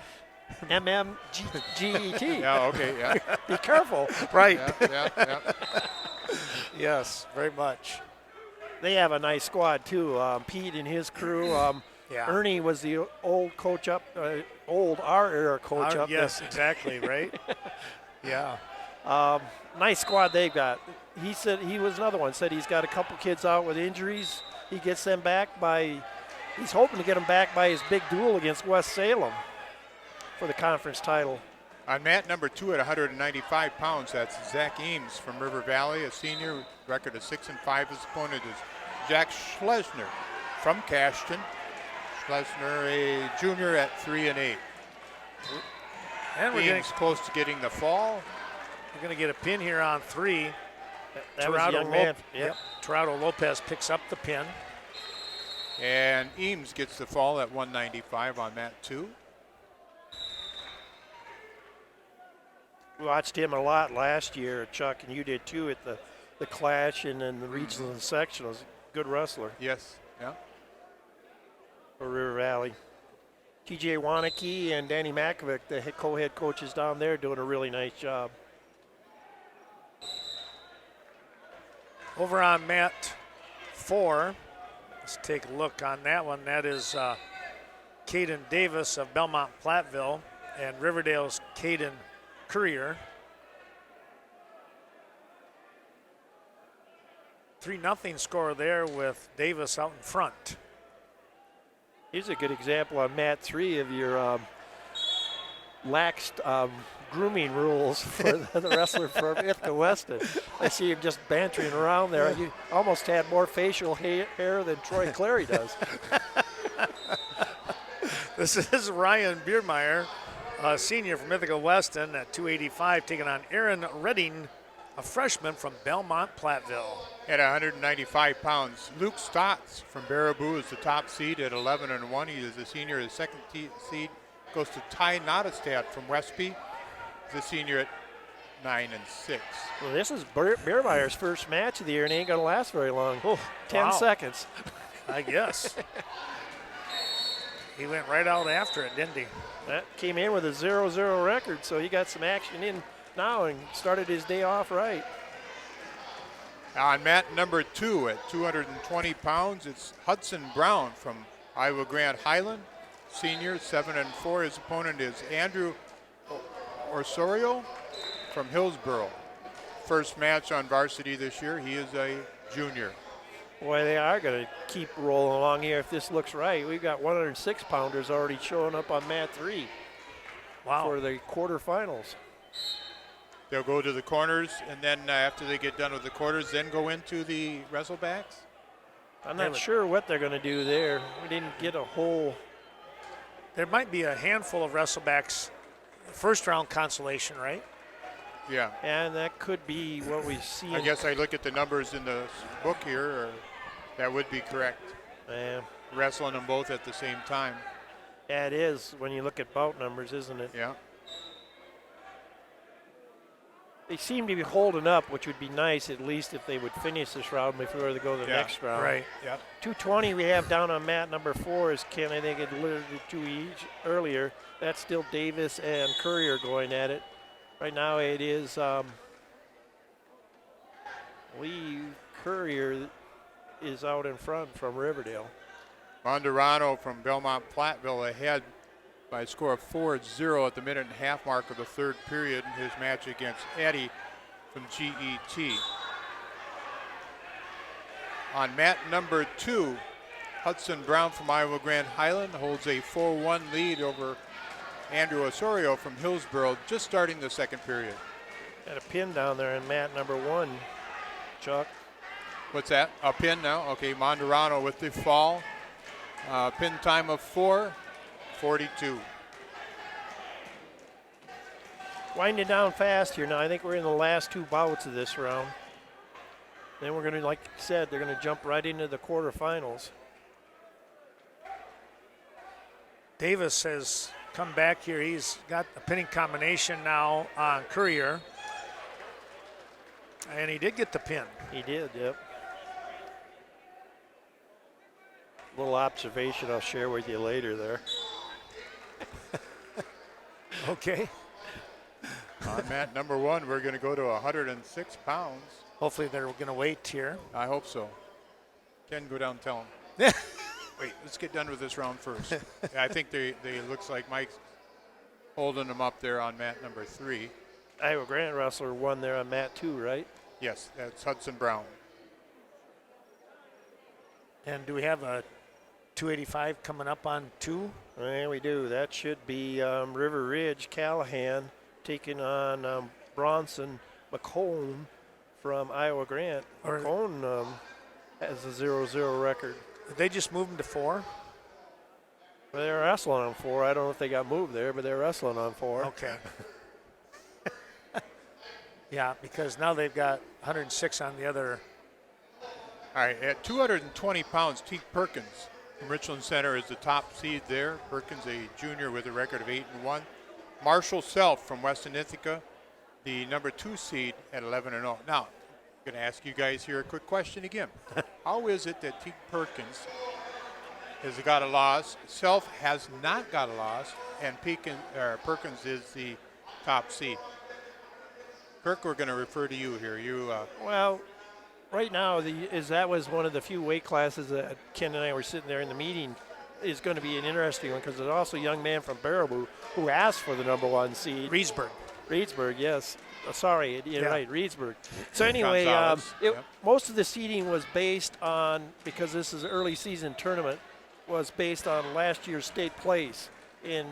MMGET. Yeah, okay, yeah. Be careful. Right. Yeah. Yes, very much. They have a nice squad, too. Pete and his crew. Yeah. Ernie was the old coach up, our era coach up Yes, exactly, right? Yeah. Nice squad they've got. He said he was another one. Said he's got a couple kids out with injuries. He gets them back by. He's hoping to get them back by his big duel against West Salem for the conference title. On mat number 2 at 195 pounds, that's Zach Eames from River Valley, a senior, record of 6-5. His opponent is Jack Schlesner from Cashton. Schlesner, a junior at 3-8. And we're Eames close to getting the fall. going to get a pin here on 3. That was a young man. Yep. Torado Lopez picks up the pin. And Eames gets the fall at 195 on mat 2. We watched him a lot last year, Chuck, and you did too at the Clash and then the regional and sectionals. Good wrestler Yes, yeah. for River Valley. TJ Waneke and Danny Makovic, the co-head coaches down there, doing a really nice job. Over on mat 4, let's take a look on that one. That is Caden Davis of Belmont Platteville and Riverdale's Caden Courier. 3-0 score there with Davis out in front. Here's a good example on mat 3 of your lax grooming rules for the wrestler from Ithaca Weston. I see him just bantering around there. He almost had more facial hair than Troy Clary does. This is Ryan Biermeyer, a senior from Ithaca Weston at 285, taking on Aaron Redding, a freshman from Belmont Platteville. At 195 pounds, Luke Stotts from Baraboo is the top seed at 11-1. He is a senior. His second seed goes to Ty Nottestad from Westby. He's a senior at 9-6. Well, this is Biermeyer's first match of the year, and it ain't going to last very long. 10 wow. seconds. I guess. He went right out after it, didn't he? That came in with a 0-0 record, so he got some action in now and started his day off right. On mat number 2 at 220 pounds, it's Hudson Brown from Iowa Grant Highland, senior, 7-4. His opponent is Andrew Osorio from Hillsboro. First match on varsity this year. He is a junior. Boy, they are going to keep rolling along here if this looks right. We've got 106 pounders already showing up on mat 3 for the quarterfinals. They'll go to the corners, and then after they get done with the quarters, then go into the wrestlebacks. I'm not sure what they're going to do there. We didn't get a whole. There might be a handful of wrestlebacks, first round consolation, right? Yeah. And that could be what we see. I guess I look at the numbers in the book here, or that would be correct. Wrestling them both at the same time. Yeah, it is when you look at bout numbers, isn't it? Yeah. They seem to be holding up, which would be nice at least if they would finish this round before they go to the next round. Right, yeah. 220 we have down on mat number 4 is Ken, I think it alluded to each earlier. That's still Davis and Courier going at it. Right now it is Lee Courier is out in front from Riverdale. Monderano from Belmont Platteville ahead by a score of 4-0 at the minute and a half mark of the third period in his match against Eddie from GET. On mat number 2, Hudson Brown from Iowa Grant Highland holds a 4-1 lead over Andrew Osorio from Hillsboro, just starting the second period. Got a pin down there in mat number 1, Chuck. What's that? A pin now? Okay, Monderano with the fall. Pin time of 4:42. Winding down fast here now. I think we're in the last 2 bouts of this round. Then we're going to, like you said, they're going to jump right into the quarterfinals. Davis has come back here. He's got a pinning combination now on Courier. And he did get the pin. He did, yep. Little observation I'll share with you later there. Okay. On mat number 1, we're going to go to 106 pounds. Hopefully they're going to wait here. I hope so. Ken, go down and tell him. Wait, let's get done with this round first. I think they looks like Mike's holding them up there on mat number 3. Iowa Grant wrestler won there on mat 2, right? Yes, that's Hudson Brown. And do we have a 285 coming up on 2? Yeah, we do. That should be River Ridge Callahan taking on Bronson McCone from Iowa Grant. McCone has a 0-0 record. Did they just move him to 4? Well, they're wrestling on 4. I don't know if they got moved there, but they're wrestling on 4. Okay. Yeah, because now they've got 106 on the other. All right, at 220 pounds, Teague Perkins from Richland Center is the top seed there. Perkins, a junior with a record of 8-1. Marshall Self from Weston Ithaca, the number 2 seed at 11-0. Now, I'm going to ask you guys here a quick question again. How is it that Teague Perkins has got a loss, Self has not got a loss, and Perkins is the top seed? Kirk, we're going to refer to you here. Well, right now, that was one of the few weight classes that Ken and I were sitting there in the meeting is going to be an interesting one because there's also a young man from Baraboo who asked for the number 1 seed. Reedsburg, yes. Sorry, you're right, Reedsburg. So anyway, most of the seeding was based on, because this is an early season tournament, was based on last year's state place. And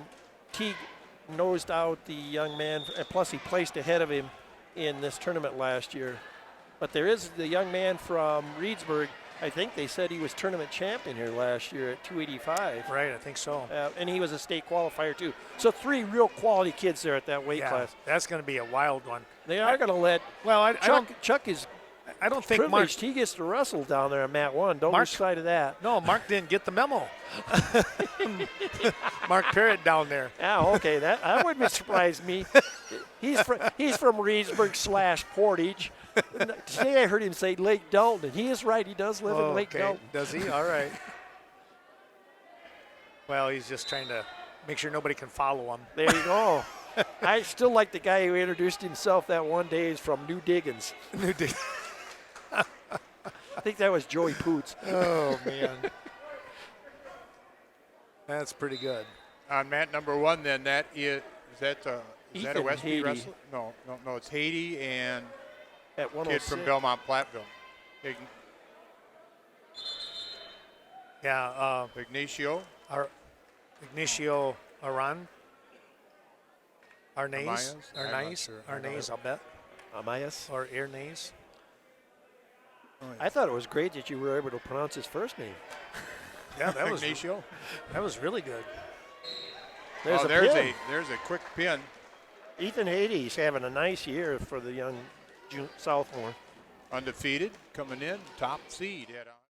Teague nosed out the young man, and plus he placed ahead of him in this tournament last year. But there is the young man from Reedsburg. I think they said he was tournament champion here last year at 285. Right, I think so. And he was a state qualifier too. So 3 real quality kids there at that weight class. That's going to be a wild one. They are going to let. Well, Chuck is. I don't think Mark. He gets to wrestle down there on mat 1. Don't lose sight of that. No, Mark didn't get the memo. Mark Parrott down there. Yeah, okay, that wouldn't surprise me. He's from Reedsburg / Portage. Today I heard him say Lake Dalton. He is right. He does live in Lake Dalton. Does he? All right. Well, he's just trying to make sure nobody can follow him. There you go. I still like the guy who introduced himself that one day. Is from New Diggins. New Diggins. I think that was Joey Poots. Oh, man. That's pretty good. On mat number 1, then that is that a Ethan Westby Haiti. wrestler? No, it's Haiti and At kid 106. from Belmont Platteville. Yeah, Ignacio. Ignacio Aran. Arnaiz. Amayas? I'm not Arnaiz. sure. Arnaiz, I'll bet. Amayas. Or Arnaiz. I thought it was great that you were able to pronounce his first name. Yeah, that was Ignacio. really good. There's there's pin. a quick pin. Ethan Haiti's having a nice year for the young sophomore. Undefeated, coming in, top seed at